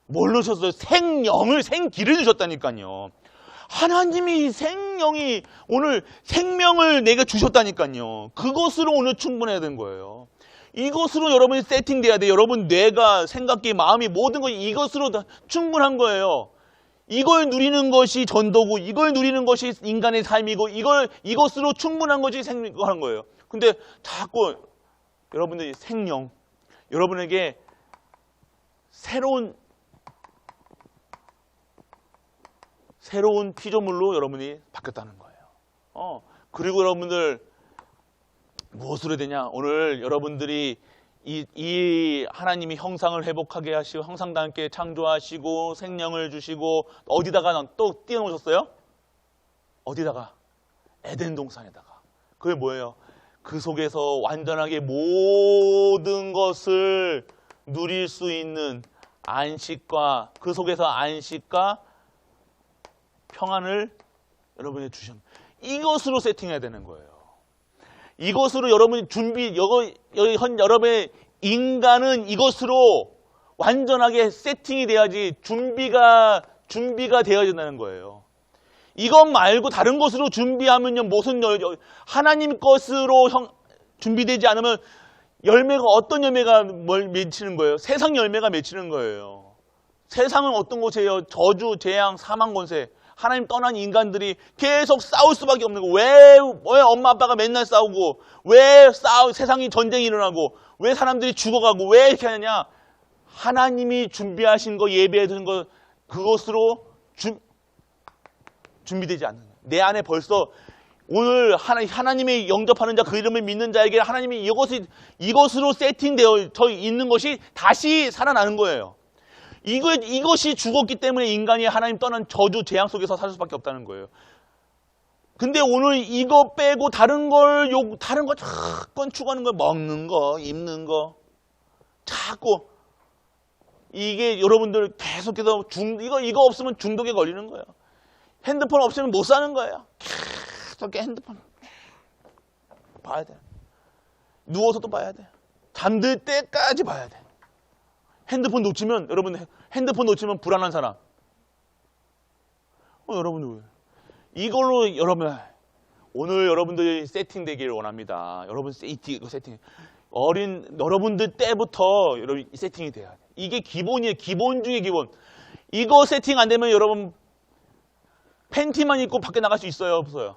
뭘 넣으셨어요? 생기를 주셨다니까요. 하나님이 생명이 오늘 생명을 내게 주셨다니까요. 그것으로 오늘 충분해야 되는 거예요. 이것으로 여러분이 세팅돼야 돼요. 여러분 뇌가 생각이 마음이 모든 것이 이것으로 다 충분한 거예요. 이걸 누리는 것이 전도고 이걸 누리는 것이 인간의 삶이고 이것으로 충분한 것이 생명하는 거예요. 근데 자꾸 여러분들이 생명 여러분에게 새로운 피조물로 여러분이 바뀌었다는 거예요. 그리고 여러분들 무엇으로 되냐? 오늘 여러분들이 이 하나님이 형상을 회복하게 하시고 형상과 함께 창조하시고 생명을 주시고 어디다가 또 띄워놓으셨어요? 어디다가? 에덴 동산에다가. 그게 뭐예요? 그 속에서 완전하게 모든 것을 누릴 수 있는 안식과 그 속에서 안식과 평안을 여러분이 주신 이것으로 세팅해야 되는 거예요. 이것으로 여러분이 여러분의 인간은 이것으로 완전하게 세팅이 돼야지 준비가 되어야 된다는 거예요. 이것 말고 다른 것으로 준비하면요, 하나님 것으로 준비되지 않으면 어떤 열매가 맺히는 거예요? 세상 열매가 맺히는 거예요. 세상은 어떤 곳이에요? 저주, 재앙, 사망, 권세. 하나님 떠난 인간들이 계속 싸울 수밖에 없는 거. 왜 엄마 아빠가 맨날 싸우고, 세상이 전쟁이 일어나고, 왜 사람들이 죽어가고, 왜 이렇게 하느냐? 하나님이 준비하신 거, 예배해 두는 거, 그것으로 준비되지 않는 거예요. 내 안에 벌써 오늘 하나님의 영접하는 자, 그 이름을 믿는 자에게 하나님이 이것으로 세팅되어 있는 것이 다시 살아나는 거예요. 이것이 죽었기 때문에 인간이 하나님 떠난 저주, 재앙 속에서 살 수밖에 없다는 거예요. 근데 오늘 이거 빼고 다른 거 자꾸 추구하는 거, 먹는 거, 입는 거, 자꾸 이게 여러분들 계속해서 이거 없으면 중독에 걸리는 거예요. 핸드폰 없으면 못 사는 거예요. 계속 핸드폰 봐야 돼. 누워서도 봐야 돼. 잠들 때까지 봐야 돼. 핸드폰 놓치면 불안한 사람. 여러분들 이걸로 오늘 여러분들이 세팅되기를 원합니다. 여러분 세팅. 여러분들 때부터 세팅이 돼야 돼. 이게 기본이에요. 기본 중에 기본. 이거 세팅 안 되면 여러분 팬티만 입고 밖에 나갈 수 있어요? 없어요?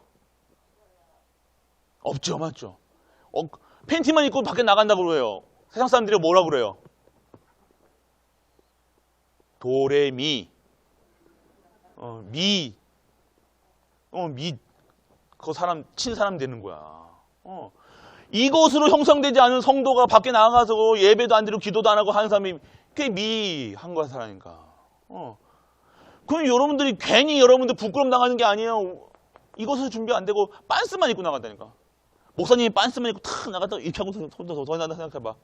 없죠. 맞죠? 팬티만 입고 밖에 나간다고 그래요. 세상 사람들이 뭐라 그래요? 도레미. 그 사람, 친 사람 되는 거야. 이것으로 형성되지 않은 성도가 밖에 나가서 예배도 안 드리고 기도도 안 하고 하는 사람이 그게 한 거야, 사람이니까. 그럼 여러분들이 괜히 여러분들 부끄럼 당하는 게 아니에요. 이것을 준비 안 되고 빤스만 입고 나간다니까. 목사님이 빤스만 입고 탁 나갔다 이렇게 하고 손도 더 난다 생각해봐.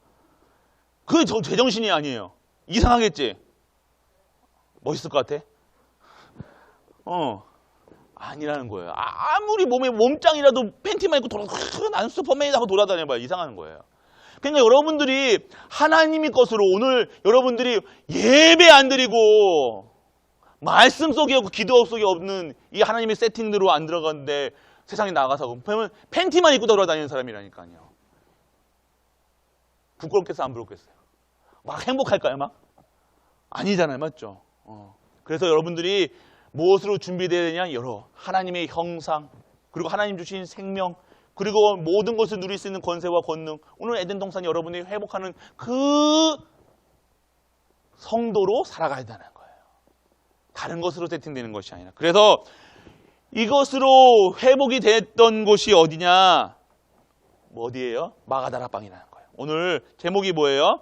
그게 제정신이 아니에요. 이상하겠지? 멋있을 것 같아? 아니라는 거예요. 아무리 몸짱이라도 팬티만 입고 난 슈퍼맨이라고 돌아다녀봐요. 이상한 거예요. 그러니까 여러분들이 하나님의 것으로 오늘 여러분들이 예배 안 드리고 말씀 속에 없고 기도 속에 없는 이 하나님의 세팅대로 안 들어갔는데 세상에 나가서 보면 팬티만 입고 돌아다니는 사람이라니까요. 부끄럽겠어요? 안 부끄럽겠어요? 막 행복할까요? 막? 아니잖아요. 맞죠? 그래서 여러분들이 무엇으로 준비되어야 되냐? 하나님의 형상, 그리고 하나님 주신 생명, 그리고 모든 것을 누릴 수 있는 권세와 권능. 오늘 에덴 동산이 여러분이 회복하는 그 성도로 살아가야 되는 거예요. 다른 것으로 세팅되는 것이 아니라. 그래서 이것으로 회복이 됐던 곳이 어디냐? 어디예요? 마가다라 빵이라는 거예요. 오늘 제목이 뭐예요?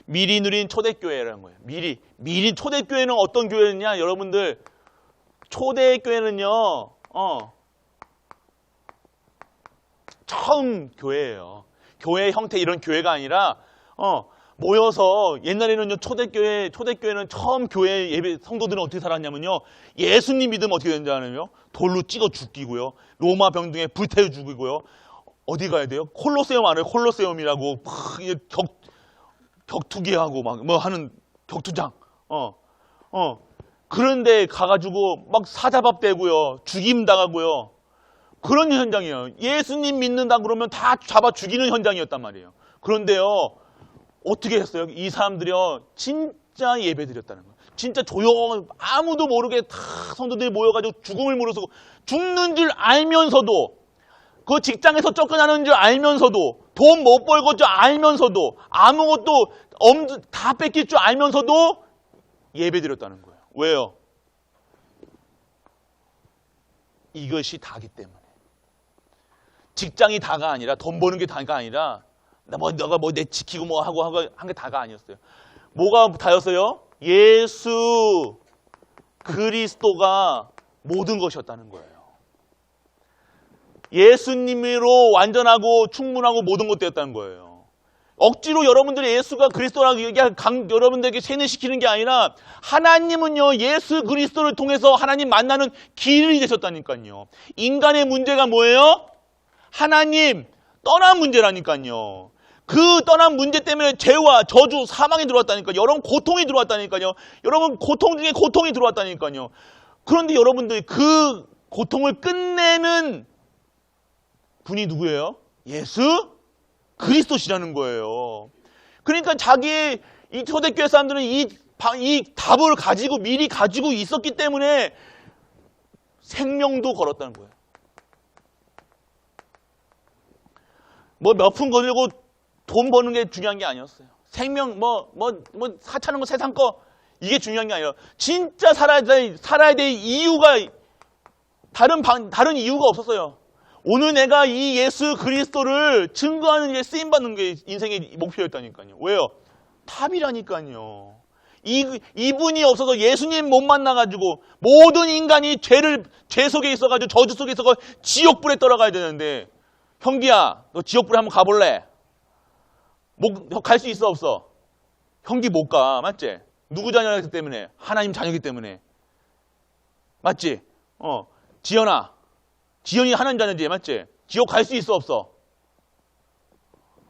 미리 누린 초대교회라는 거예요. 미리 초대교회는 어떤 교회냐? 여러분들 초대교회는요. 처음 교회예요. 교회 형태 이런 교회가 아니라 모여서 옛날에는요 초대교회는 처음 교회 예배 성도들은 어떻게 살았냐면요. 예수님 믿으면 어떻게 되는지 아냐면요. 돌로 찍어 죽이고요. 로마 병등에 불태워 죽이고요. 어디 가야 돼요? 콜로세움 안에 콜로세움이라고 격투기하고 막 뭐 하는 격투장. 그런데 가가지고 막 사자밥 되고요. 죽임 당하고요. 그런 현장이에요. 예수님 믿는다 그러면 다 잡아 죽이는 현장이었단 말이에요. 그런데요. 어떻게 했어요? 이 사람들이요. 진짜 예배 드렸다는 거예요. 진짜 조용, 아무도 모르게 다 성도들이 모여가지고 죽음을 무릅쓰고 죽는 줄 알면서도 그 직장에서 쫓겨나는 줄 알면서도 돈 못 벌고 줄 알면서도 아무것도 다 뺏길 줄 알면서도 예배 드렸다는 거예요. 왜요? 이것이 다기 때문에. 직장이 다가 아니라 돈 버는 게 다가 아니라 너가 내 지키고 뭐 하고 한 게 다가 아니었어요. 뭐가 다였어요? 예수 그리스도가 모든 것이었다는 거예요. 예수님으로 완전하고 충분하고 모든 것 되었다는 거예요. 억지로 여러분들이 예수가 그리스도라고 여러분들에게 세뇌시키는 게 아니라 하나님은요 예수 그리스도를 통해서 하나님 만나는 길이 되셨다니까요. 인간의 문제가 뭐예요? 하나님 떠난 문제라니까요. 그 떠난 문제 때문에 죄와 저주, 사망이 들어왔다니까요. 여러분 고통이 들어왔다니까요. 여러분 고통 중에 고통이 들어왔다니까요. 그런데 여러분들이 그 고통을 끝내는 분이 누구예요? 예수 그리스도시라는 거예요. 그러니까 자기의 이 초대교회 사람들은 이 답을 가지고 미리 가지고 있었기 때문에 생명도 걸었다는 거예요. 뭐 몇 푼 거들고 돈 버는 게 중요한 게 아니었어요. 생명 사차는 거 세상 거 이게 중요한 게 아니라 진짜 살아야 될 이유가 다른 이유가 없었어요. 오늘 내가 이 예수 그리스도를 증거하는 일에 쓰임 받는 게 인생의 목표였다니까요. 왜요? 탑이라니까요. 이분이 없어서 예수님 못 만나가지고 모든 인간이 죄 속에 있어가지고 저주 속에 있어가지고 지옥불에 떨어가야 되는데, 형기야, 너 지옥불에 한번 가볼래? 갈 수 있어 없어? 형기 못 가, 맞지? 누구 자녀이기 때문에? 하나님 자녀이기 때문에. 맞지? 지연이 하나님 자녀지, 맞지? 지옥 갈 수 있어 없어?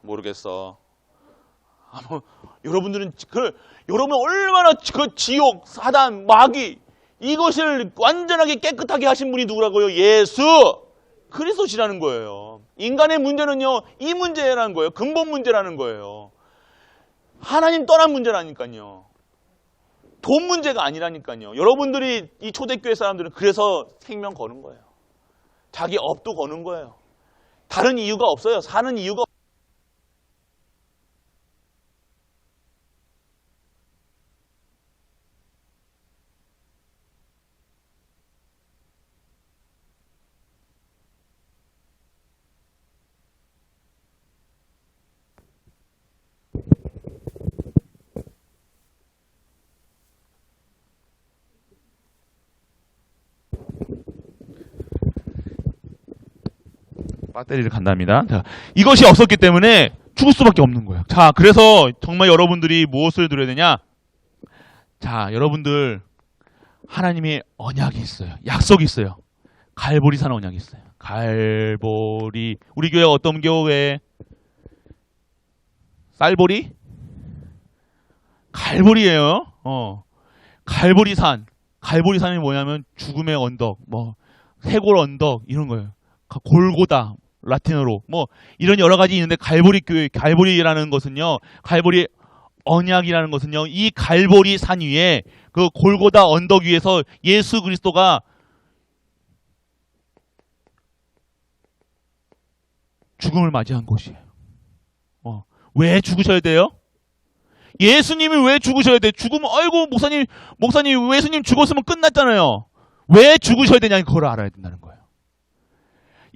모르겠어. 여러분들은 여러분 얼마나 그 지옥, 사단, 마귀 이것을 완전하게 깨끗하게 하신 분이 누구라고요? 예수 그리스도시라는 거예요. 인간의 문제는요, 이 문제라는 거예요. 근본 문제라는 거예요. 하나님 떠난 문제라니까요. 돈 문제가 아니라니까요. 여러분들이 이 초대교회 사람들은 그래서 생명 거는 거예요. 자기 업도 거는 거예요. 다른 이유가 없어요. 사는 이유가 없어요. 배터리를 간답니다. 자, 이것이 없었기 때문에 죽을 수밖에 없는 거예요. 자, 그래서 정말 여러분들이 무엇을 들어야 되냐? 자, 여러분들 하나님의 언약이 있어요. 약속이 있어요. 갈보리산 언약이 있어요. 갈보리. 우리 교회가 어떤 교회? 쌀보리? 갈보리예요. 갈보리산. 갈보리산이 뭐냐면 죽음의 언덕, 해골 언덕 이런 거예요. 골고다. 라틴어로 이런 여러 가지 있는데 갈보리 교회, 갈보리라는 것은요, 갈보리 언약이라는 것은요, 이 갈보리 산 위에 그 골고다 언덕 위에서 예수 그리스도가 죽음을 맞이한 곳이에요. 왜 죽으셔야 돼요? 예수님이 왜 죽으셔야 돼? 아이고 목사님 예수님 죽었으면 끝났잖아요. 왜 죽으셔야 되냐, 그걸 알아야 된다는 거예요.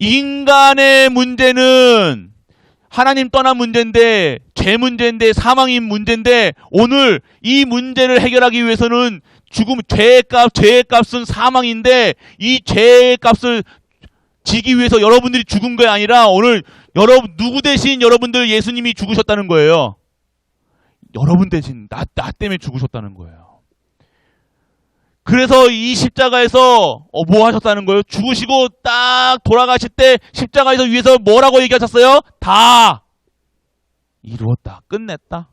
인간의 문제는 하나님 떠난 문제인데, 죄 문제인데, 사망인 문제인데, 오늘 이 문제를 해결하기 위해서는 죄의 값은 사망인데, 이 죄의 값을 지기 위해서 여러분들이 죽은 게 아니라, 오늘 누구 대신 여러분들 예수님이 죽으셨다는 거예요. 여러분 대신 나 때문에 죽으셨다는 거예요. 그래서 이 십자가에서 뭐 하셨다는 거예요? 죽으시고 딱 돌아가실 때 십자가에서 위에서 뭐라고 얘기하셨어요? 다 이루었다. 끝냈다.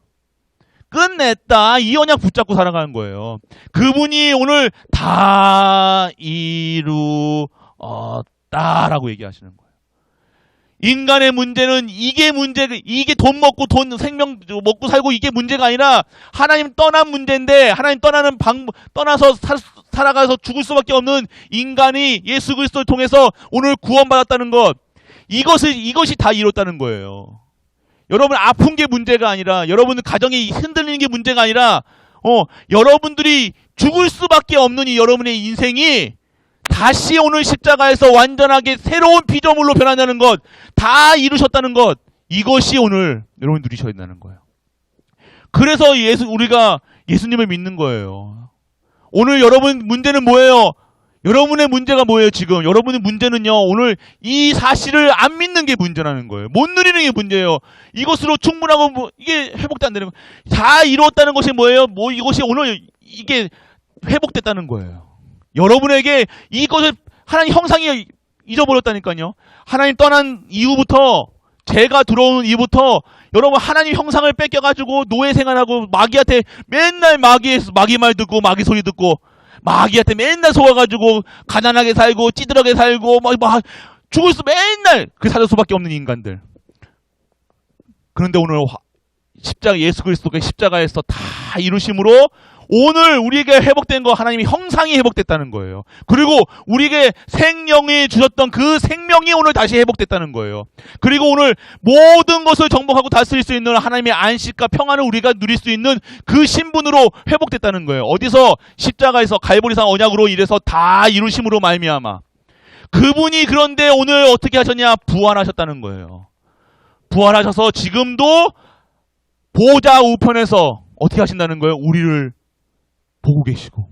이 언약 붙잡고 살아가는 거예요. 그분이 오늘 다 이루었다라고 얘기하시는 거예요. 인간의 문제는 이게 돈 먹고 생명 먹고 살고 이게 문제가 아니라 하나님 떠난 문제인데, 하나님 떠나서 살아가서 죽을 수밖에 없는 인간이 예수 그리스도를 통해서 오늘 구원받았다는 것, 이것이 다 이뤘다는 거예요. 여러분 아픈 게 문제가 아니라, 여러분 가정이 흔들리는 게 문제가 아니라, 여러분들이 죽을 수밖에 없는 이 여러분의 인생이 다시 오늘 십자가에서 완전하게 새로운 피조물로 변한다는 것, 다 이루셨다는 것, 이것이 오늘 여러분 누리셔야 된다는 거예요. 그래서 우리가 예수님을 믿는 거예요. 오늘 여러분 문제는 뭐예요? 여러분의 문제가 뭐예요, 지금? 여러분의 문제는요, 오늘 이 사실을 안 믿는 게 문제라는 거예요. 못 누리는 게 문제예요. 이것으로 충분하고 이게 회복도 안 되는 거예요. 다 이루었다는 것이 뭐예요? 이것이 오늘 이게 회복됐다는 거예요. 여러분에게 이것을 하나님 형상이 잊어버렸다니까요. 하나님 떠난 이후부터 제가 들어오는 이부터 여러분 하나님 형상을 뺏겨가지고 노예 생활하고 마귀한테 맨날 마귀 말 듣고 마귀 소리 듣고 마귀한테 맨날 속아가지고 가난하게 살고 찌들하게 살고 막 죽을 수 맨날 그 살 수밖에 없는 인간들. 그런데 오늘 십자가 예수 그리스도의 십자가에서 다 이루심으로 오늘 우리에게 회복된 거 하나님이 형상이 회복됐다는 거예요. 그리고 우리에게 생명이 주셨던 그 생명이 오늘 다시 회복됐다는 거예요. 그리고 오늘 모든 것을 정복하고 다스릴 수 있는 하나님의 안식과 평안을 우리가 누릴 수 있는 그 신분으로 회복됐다는 거예요. 어디서? 십자가에서 갈보리산 언약으로 이래서 다 이루심으로 말미암아. 그분이 그런데 오늘 어떻게 하셨냐? 부활하셨다는 거예요. 부활하셔서 지금도 보좌 우편에서 어떻게 하신다는 거예요? 우리를 보고 계시고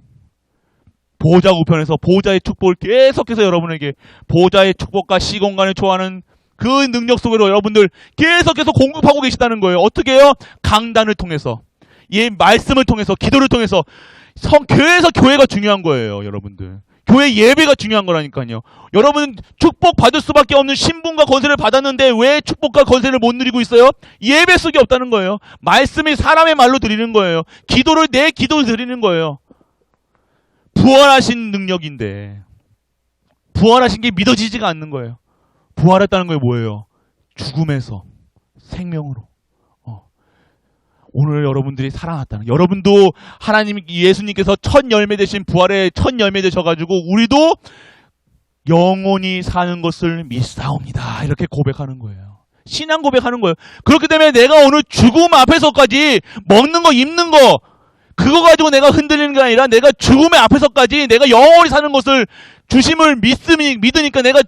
보좌 우편에서 보좌의 축복을 계속해서 여러분에게 보좌의 축복과 시공간을 초하는 그 능력 속으로 여러분들 계속해서 공급하고 계시다는 거예요. 어떻게 해요? 강단을 통해서 이 말씀을 통해서 기도를 통해서 교회에서 교회가 중요한 거예요. 여러분들 교회 예배가 중요한 거라니까요. 여러분 축복 받을 수밖에 없는 신분과 권세를 받았는데 왜 축복과 권세를 못 누리고 있어요? 예배 속에 없다는 거예요. 말씀이 사람의 말로 드리는 거예요. 기도를 내 기도를 드리는 거예요. 부활하신 능력인데 부활하신 게 믿어지지가 않는 거예요. 부활했다는 게 뭐예요? 죽음에서 생명으로. 오늘 여러분들이 살아났다는 여러분도 하나님 예수님께서 첫 열매 되신 부활의 첫 열매 되셔가지고 우리도 영원히 사는 것을 믿사옵니다. 이렇게 고백하는 거예요. 신앙 고백하는 거예요. 그렇기 때문에 내가 오늘 죽음 앞에서까지 먹는 거 입는 거 그거 가지고 내가 흔들리는 게 아니라 내가 죽음의 앞에서까지 내가 영원히 사는 것을 주심을 믿으니까 내가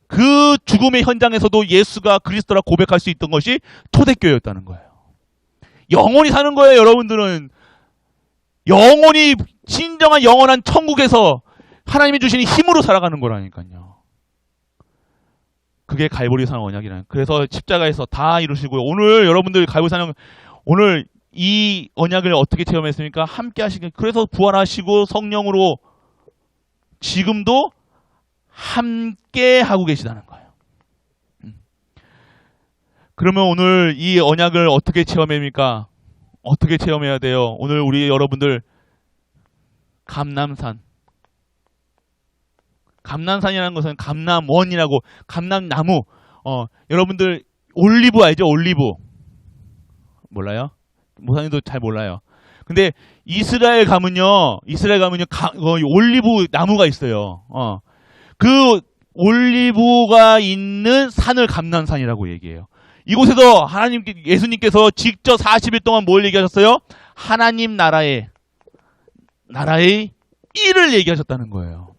그 죽음의 현장에서도 예수가 그리스도라 고백할 수 있던 것이 초대교회였다는 거예요. 영원히 사는 거예요. 여러분들은 영원히 진정한 영원한 천국에서 하나님이 주시는 힘으로 살아가는 거라니까요. 그게 갈보리산 언약이라는. 그래서 십자가에서 다 이루시고요. 오늘 여러분들 갈보리산 오늘 이 언약을 어떻게 체험했습니까? 함께 하시게. 그래서 부활하시고 성령으로 지금도 함께 하고 계시다는 거예요. 그러면 오늘 이 언약을 어떻게 체험합니까? 어떻게 체험해야 돼요? 오늘 우리 여러분들 감남산이라는 것은 감남원이라고 감남나무. 여러분들 올리브 알죠? 올리브 몰라요? 모사님도 잘 몰라요. 근데 이스라엘 가면요 올리브 나무가 있어요. 그 올리브가 있는 산을 감남산이라고 얘기해요. 이곳에서 예수님께서 직접 40일 동안 뭘 얘기하셨어요? 하나님 나라의 일을 얘기하셨다는 거예요.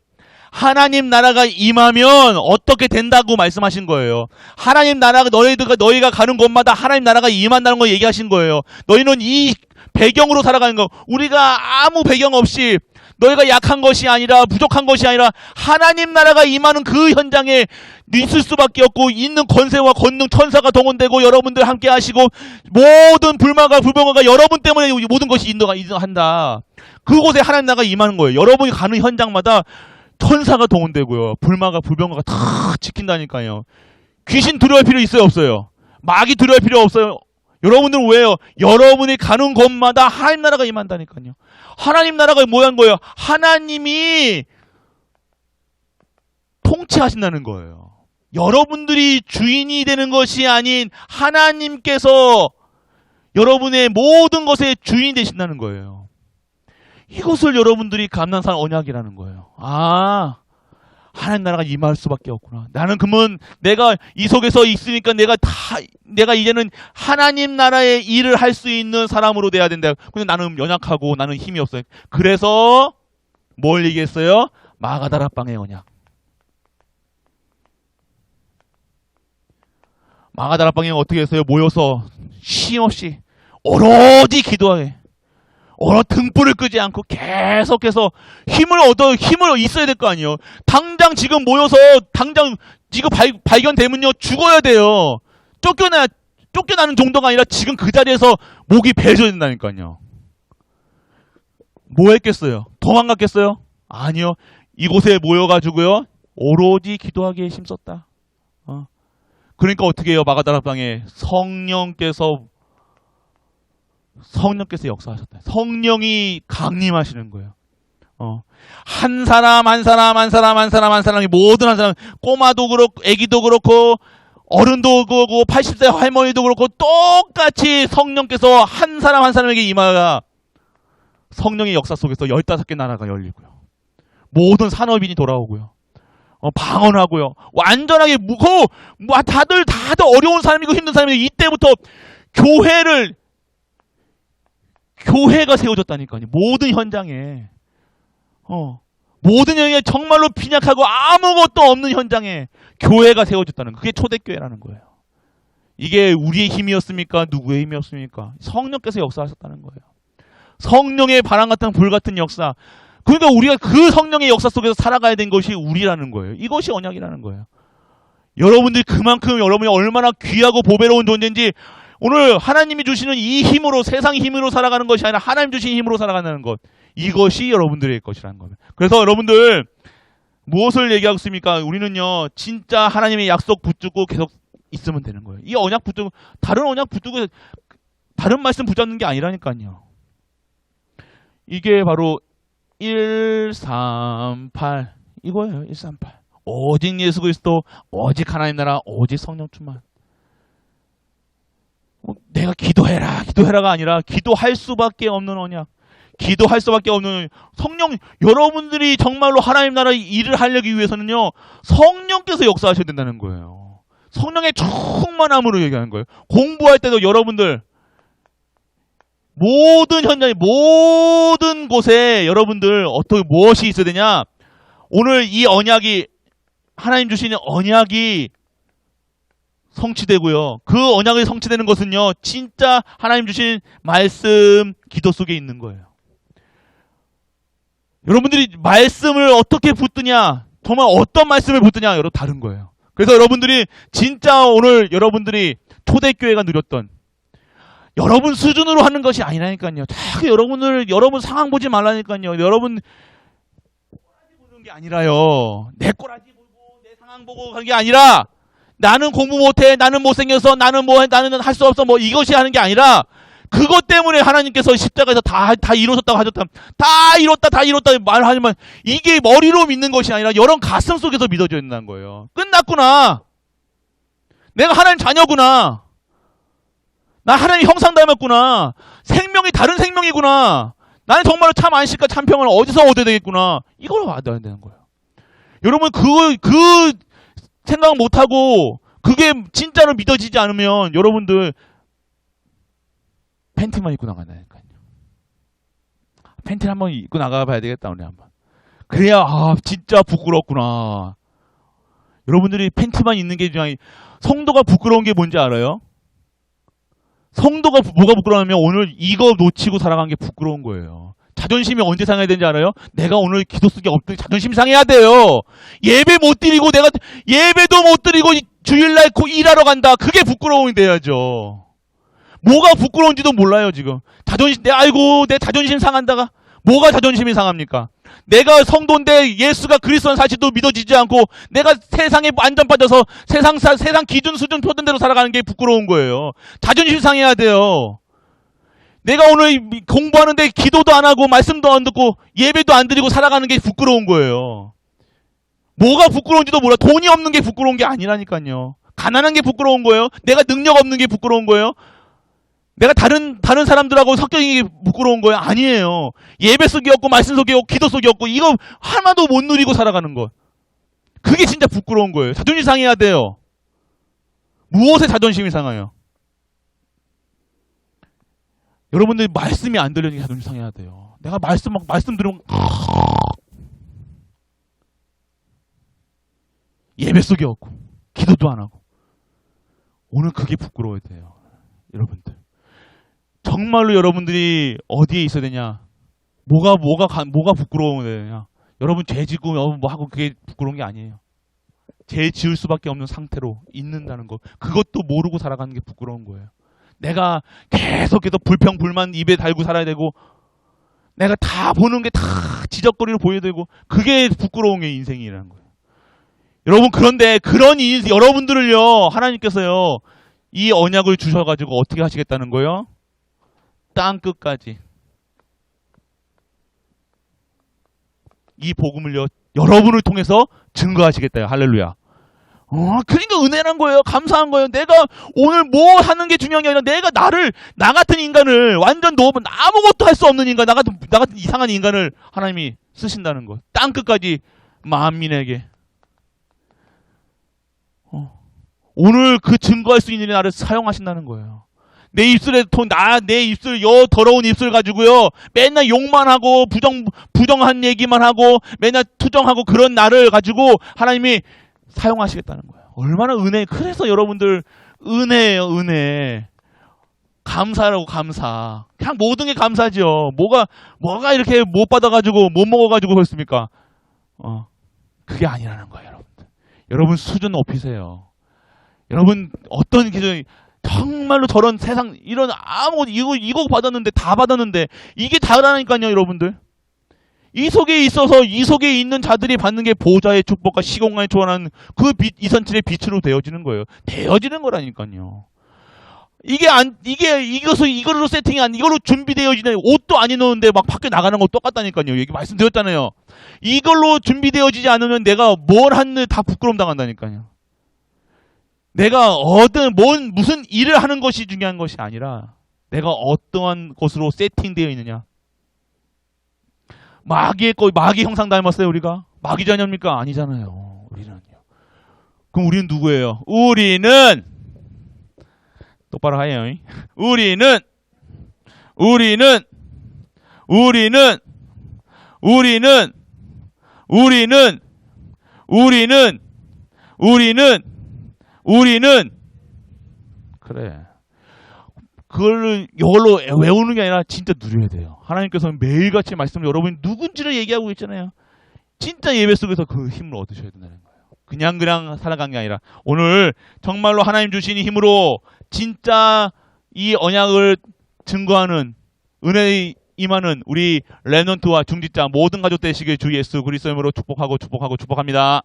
하나님 나라가 임하면 어떻게 된다고 말씀하신 거예요. 하나님 나라가 너희가 가는 곳마다 하나님 나라가 임한다는 걸 얘기하신 거예요. 너희는 이 배경으로 살아가는 거. 우리가 아무 배경 없이 너희가 약한 것이 아니라 부족한 것이 아니라 하나님 나라가 임하는 그 현장에 있을 수밖에 없고 있는 권세와 권능 천사가 동원되고 여러분들 함께 하시고 모든 불마가 불병화가 여러분 때문에 모든 것이 인도한다. 그곳에 하나님 나라가 임하는 거예요. 여러분이 가는 현장마다 천사가 동원되고요. 불마가 불병화가 다 지킨다니까요. 귀신 두려워할 필요 있어요? 없어요? 마귀 두려워할 필요 없어요? 여러분들은 왜요? 여러분이 가는 곳마다 하나님 나라가 임한다니까요. 하나님 나라가 뭐한 거예요? 하나님이 통치하신다는 거예요. 여러분들이 주인이 되는 것이 아닌 하나님께서 여러분의 모든 것의 주인이 되신다는 거예요. 이것을 여러분들이 감난산 언약이라는 거예요. 하나님 나라가 임할 수밖에 없구나. 나는 그러면 내가 이 속에서 있으니까 내가 이제는 하나님 나라의 일을 할 수 있는 사람으로 돼야 된다. 근데 나는 연약하고 나는 힘이 없어요. 그래서 뭘 얘기했어요? 마가다락방의 언약. 마가다락방에 어떻게 했어요? 모여서 쉼없이 오로지 기도해. 등불을 끄지 않고 계속해서 힘을 있어야 될 거 아니에요. 당장 지금 모여서 당장 지금 발견되면요 죽어야 돼요. 쫓겨나는 정도가 아니라 지금 그 자리에서 목이 베어져야 된다니까요. 뭐 했겠어요? 도망갔겠어요? 아니요. 이곳에 모여가지고요 오로지 기도하기에 힘썼다. 그러니까 어떻게 해요? 마가다락방에 성령께서 역사하셨다. 성령이 강림하시는 거예요. 한 사람이 모든 한 사람, 꼬마도 그렇고 애기도 그렇고 어른도 그렇고 80세 할머니도 그렇고 똑같이 성령께서 한 사람에게 임하가 성령의 역사 속에서 15개 나라가 열리고요. 모든 산업인이 돌아오고요. 방언하고요. 완전하게 다들 어려운 사람이고 힘든 사람이고 이때부터 교회가 세워졌다니까요. 모든 현장에. 모든 현장에 정말로 빈약하고 아무것도 없는 현장에 교회가 세워졌다는 거. 그게 초대교회라는 거예요. 이게 우리의 힘이었습니까? 누구의 힘이었습니까? 성령께서 역사하셨다는 거예요. 성령의 바람 같은 불 같은 역사. 그러니까 우리가 그 성령의 역사 속에서 살아가야 된 것이 우리라는 거예요. 이것이 언약이라는 거예요. 여러분들이 그만큼 여러분이 얼마나 귀하고 보배로운 존재인지 오늘 하나님이 주시는 이 힘으로 세상 힘으로 살아가는 것이 아니라 하나님 주신 힘으로 살아가는 것. 이것이 여러분들의 것이라는 겁니다. 그래서 여러분들 무엇을 얘기하고 있습니까? 우리는요 진짜 하나님의 약속 붙들고 계속 있으면 되는 거예요. 이 언약 붙들고 다른 언약 붙들고 다른 말씀 붙잡는 게 아니라니까요. 이게 바로 138 이거예요. 138 오직 예수 그리스도 오직 하나님 나라 오직 성령 충만. 내가 기도해라가 아니라 기도할 수밖에 없는 언약. 기도할 수밖에 없는 성령. 여러분들이 정말로 하나님 나라 일을 하려기 위해서는요 성령께서 역사하셔야 된다는 거예요. 성령의 충만함으로 얘기하는 거예요. 공부할 때도 여러분들 모든 현장에 모든 곳에 여러분들 어떻게 무엇이 있어야 되냐. 오늘 이 언약이 하나님 주시는 언약이 성취되고요. 그 언약이 성취되는 것은요 진짜 하나님 주신 말씀 기도 속에 있는 거예요. 여러분들이 말씀을 어떻게 붙드냐, 정말 어떤 말씀을 붙드냐 여러분 다른 거예요. 그래서 여러분들이 진짜 오늘 여러분들이 초대교회가 누렸던 여러분 수준으로 하는 것이 아니라니까요. 자꾸 여러분 상황 보지 말라니까요. 여러분 꼬라지 보는 게 아니라요. 내 꼬라지 보고 내 상황 보고 하는 게 아니라 나는 공부 못해, 나는 못생겨서, 나는 할 수 없어, 이것이 하는 게 아니라 그것 때문에 하나님께서 십자가에서 다 이루어졌다고 하셨다. 다 이뤘다 말하지만 이게 머리로 믿는 것이 아니라 여러분 가슴 속에서 믿어져야 된다는 거예요. 끝났구나. 내가 하나님 자녀구나. 나 하나님 형상 닮았구나. 생명이 다른 생명이구나. 나는 정말로 참 안식과 참 평을 어디서 얻어야 되겠구나. 이걸 받아야 되는 거예요. 여러분 그 생각 못하고 그게 진짜로 믿어지지 않으면 여러분들 팬티만 입고 나간다니까요. 팬티를 한번 입고 나가봐야 되겠다 오늘 한번. 그래야 진짜 부끄럽구나. 여러분들이 팬티만 입는 게 중요해. 성도가 부끄러운 게 뭔지 알아요? 성도가 뭐가 부끄러우면 오늘 이거 놓치고 살아간 게 부끄러운 거예요. 자존심이 언제 상해야 되는지 알아요? 내가 오늘 기도 속에 없더니 자존심 상해야 돼요. 예배 못 드리고 내가 예배도 못 드리고 주일날 일하러 간다. 그게 부끄러움이 돼야죠. 뭐가 부끄러운지도 몰라요 지금. 내 자존심 상한다가 뭐가 자존심이 상합니까? 내가 성도인데 예수가 그리스도는 사실도 믿어지지 않고 내가 세상에 완전 빠져서 세상 기준 수준 표준 대로 살아가는 게 부끄러운 거예요. 자존심 상해야 돼요. 내가 오늘 공부하는데 기도도 안 하고 말씀도 안 듣고 예배도 안 드리고 살아가는 게 부끄러운 거예요. 뭐가 부끄러운지도 몰라. 돈이 없는 게 부끄러운 게 아니라니까요. 가난한 게 부끄러운 거예요. 내가 능력 없는 게 부끄러운 거예요. 내가 다른 사람들하고 섞여있는 게 부끄러운 거예요? 아니에요. 예배 속이 없고 말씀 속이 없고 기도 속이 없고 이거 하나도 못 누리고 살아가는 것. 그게 진짜 부끄러운 거예요. 자존심 상해야 돼요. 무엇에 자존심이 상해요? 여러분들이 말씀이 안 들리는 게 자존심 상해야 돼요. 내가 말씀 들으면 예배 속이 없고 기도도 안 하고 오늘 그게 부끄러워야 돼요. 여러분들. 정말로 여러분들이 어디에 있어야 되냐? 뭐가 부끄러워야 되냐? 여러분 죄 짓고 하고 그게 부끄러운 게 아니에요. 죄 지을 수밖에 없는 상태로 있는다는 거. 그것도 모르고 살아가는 게 부끄러운 거예요. 내가 계속해서 불평불만 입에 달고 살아야 되고 내가 다 보는 게 다 지적거리로 보여야 되고 그게 부끄러운 게 인생이라는 거예요. 여러분, 그런데 여러분들을요, 하나님께서요, 이 언약을 주셔가지고 어떻게 하시겠다는 거예요? 땅 끝까지. 이 복음을요, 여러분을 통해서 증거하시겠다요. 할렐루야. 그러니까 은혜란 거예요. 감사한 거예요. 내가 오늘 뭐 하는 게 중요한 게 아니라 나 같은 인간을 완전 아무것도 할 수 없는 인간, 나 같은 이상한 인간을 하나님이 쓰신다는 거. 땅 끝까지 만민에게. 오늘 그 증거할 수 있는 나를 사용하신다는 거예요. 내 입술에 내 입술, 더러운 입술 가지고요, 맨날 욕만 하고, 부정한 얘기만 하고, 맨날 투정하고 그런 나를 가지고 하나님이 사용하시겠다는 거예요. 얼마나 은혜. 그래서 여러분들 은혜예요. 은혜. 감사라고. 감사. 그냥 모든 게 감사죠. 뭐가 이렇게 못 받아가지고 못 먹어가지고 그렇습니까? 그게 아니라는 거예요. 여러분들. 여러분 수준 높이세요. 여러분 어떤 기준이 정말로 저런 세상 이런 아무것도 이거 받았는데 다 받았는데 이게 다라니까요. 여러분들. 이 속에 있는 자들이 받는 게 보좌의 축복과 시공간에 초월하는 그 이산칠의 빛으로 되어지는 거예요. 되어지는 거라니까요. 이거로 이걸로 준비되어지는 옷도 안 입는데 막 밖에 나가는 거 똑같다니까요. 얘기 말씀드렸잖아요. 이걸로 준비되어지지 않으면 내가 뭘 하는 다 부끄러움 당한다니까요. 내가 무슨 일을 하는 것이 중요한 것이 아니라 내가 어떠한 것으로 세팅되어 있느냐. 마귀 형상 닮았어요, 우리가? 마귀 자녀입니까? 아니잖아요. 우리는요. 그럼 우리는 누구예요? 우리는 똑바로 하예요. 우리는 그래. 이걸로 외우는 게 아니라 진짜 누려야 돼요. 하나님께서는 매일같이 말씀을 여러분이 누군지를 얘기하고 있잖아요. 진짜 예배 속에서 그 힘을 얻으셔야 된다는 거예요. 그냥 살아간 게 아니라 오늘 정말로 하나님 주신 힘으로 진짜 이 언약을 증거하는 은혜의 임하는 우리 렘넌트와 중직자 모든 가족 되시길 주 예수 그리스도의 이름으로 축복합니다.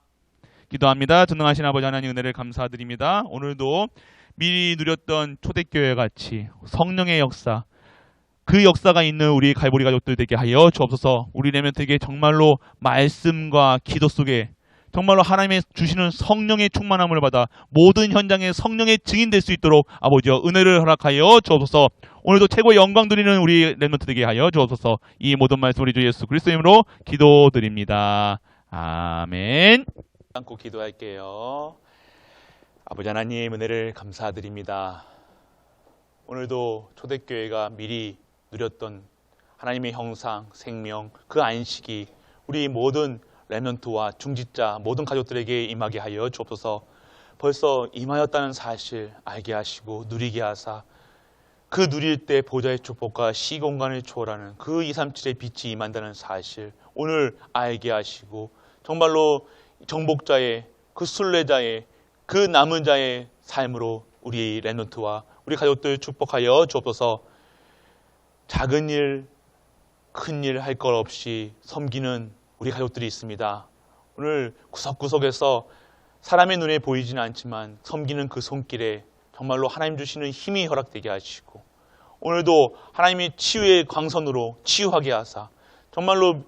기도합니다. 전능하신 아버지 하나님 은혜를 감사드립니다. 오늘도 미리 누렸던 초대교회 같이 성령의 역사, 그 역사가 있는 우리 갈보리 가족들 되게 하여 주옵소서. 우리 렘넌트에게 정말로 말씀과 기도 속에 정말로 하나님의 주시는 성령의 충만함을 받아 모든 현장에 성령의 증인 될 수 있도록 아버지여 은혜를 허락하여 주옵소서. 오늘도 최고의 영광 드리는 우리 렘넌트 되게 하여 주옵소서. 이 모든 말씀 우리 주 예수 그리스도의 이름으로 기도드립니다. 아멘. 안고 기도할게요. 아버지 하나님 은혜를 감사드립니다. 오늘도 초대교회가 미리 누렸던 하나님의 형상, 생명, 그 안식이 우리 모든 렘넌트와 중직자 모든 가족들에게 임하게 하여 주옵소서. 벌써 임하였다는 사실 알게 하시고 누리게 하사 그 누릴 때 보좌의 축복과 시공간을 초월하는 그 237의 빛이 임한다는 사실 오늘 알게 하시고 정말로 정복자의 그 순례자의 그 남은 자의 삶으로 우리 렘넌트와 우리 가족들 축복하여 주옵소서. 작은 일, 큰 일 할 것 없이 섬기는 우리 가족들이 있습니다. 오늘 구석구석에서 사람의 눈에 보이지는 않지만 섬기는 그 손길에 정말로 하나님 주시는 힘이 허락되게 하시고 오늘도 하나님이 치유의 광선으로 치유하게 하사 정말로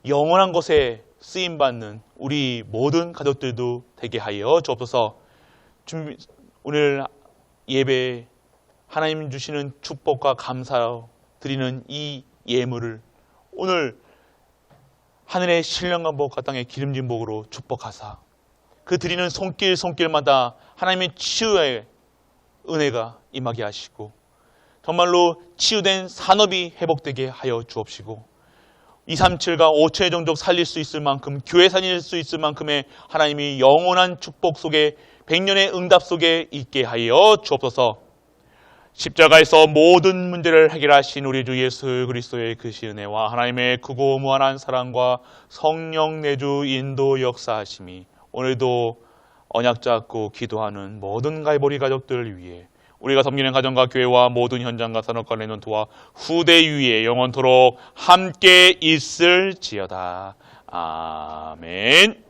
영원한 것에 쓰임받는 우리 모든 가족들도 되게 하여 주옵소서. 오늘 예배 하나님 주시는 축복과 감사 드리는 이 예물을 오늘 하늘의 신령한 복과 땅의 기름진 복으로 축복하사 그 드리는 손길마다 하나님의 치유의 은혜가 임하게 하시고 정말로 치유된 산업이 회복되게 하여 주옵시고 237과 5천의 종족 살릴 수 있을 만큼 교회 살릴 수 있을 만큼의 하나님이 영원한 축복 속에 100년의 응답 속에 있게 하여 주옵소서. 십자가에서 모든 문제를 해결하신 우리 주 예수 그리스도의 그 은혜와 하나님의 크고 무한한 사랑과 성령 내주 인도 역사하심이 오늘도 언약 잡고 기도하는 모든 갈보리 가족들을 위해 우리가 섬기는 가정과 교회와 모든 현장과 산업과 렘넌트와 후대 위에 영원토록 함께 있을지어다. 아멘.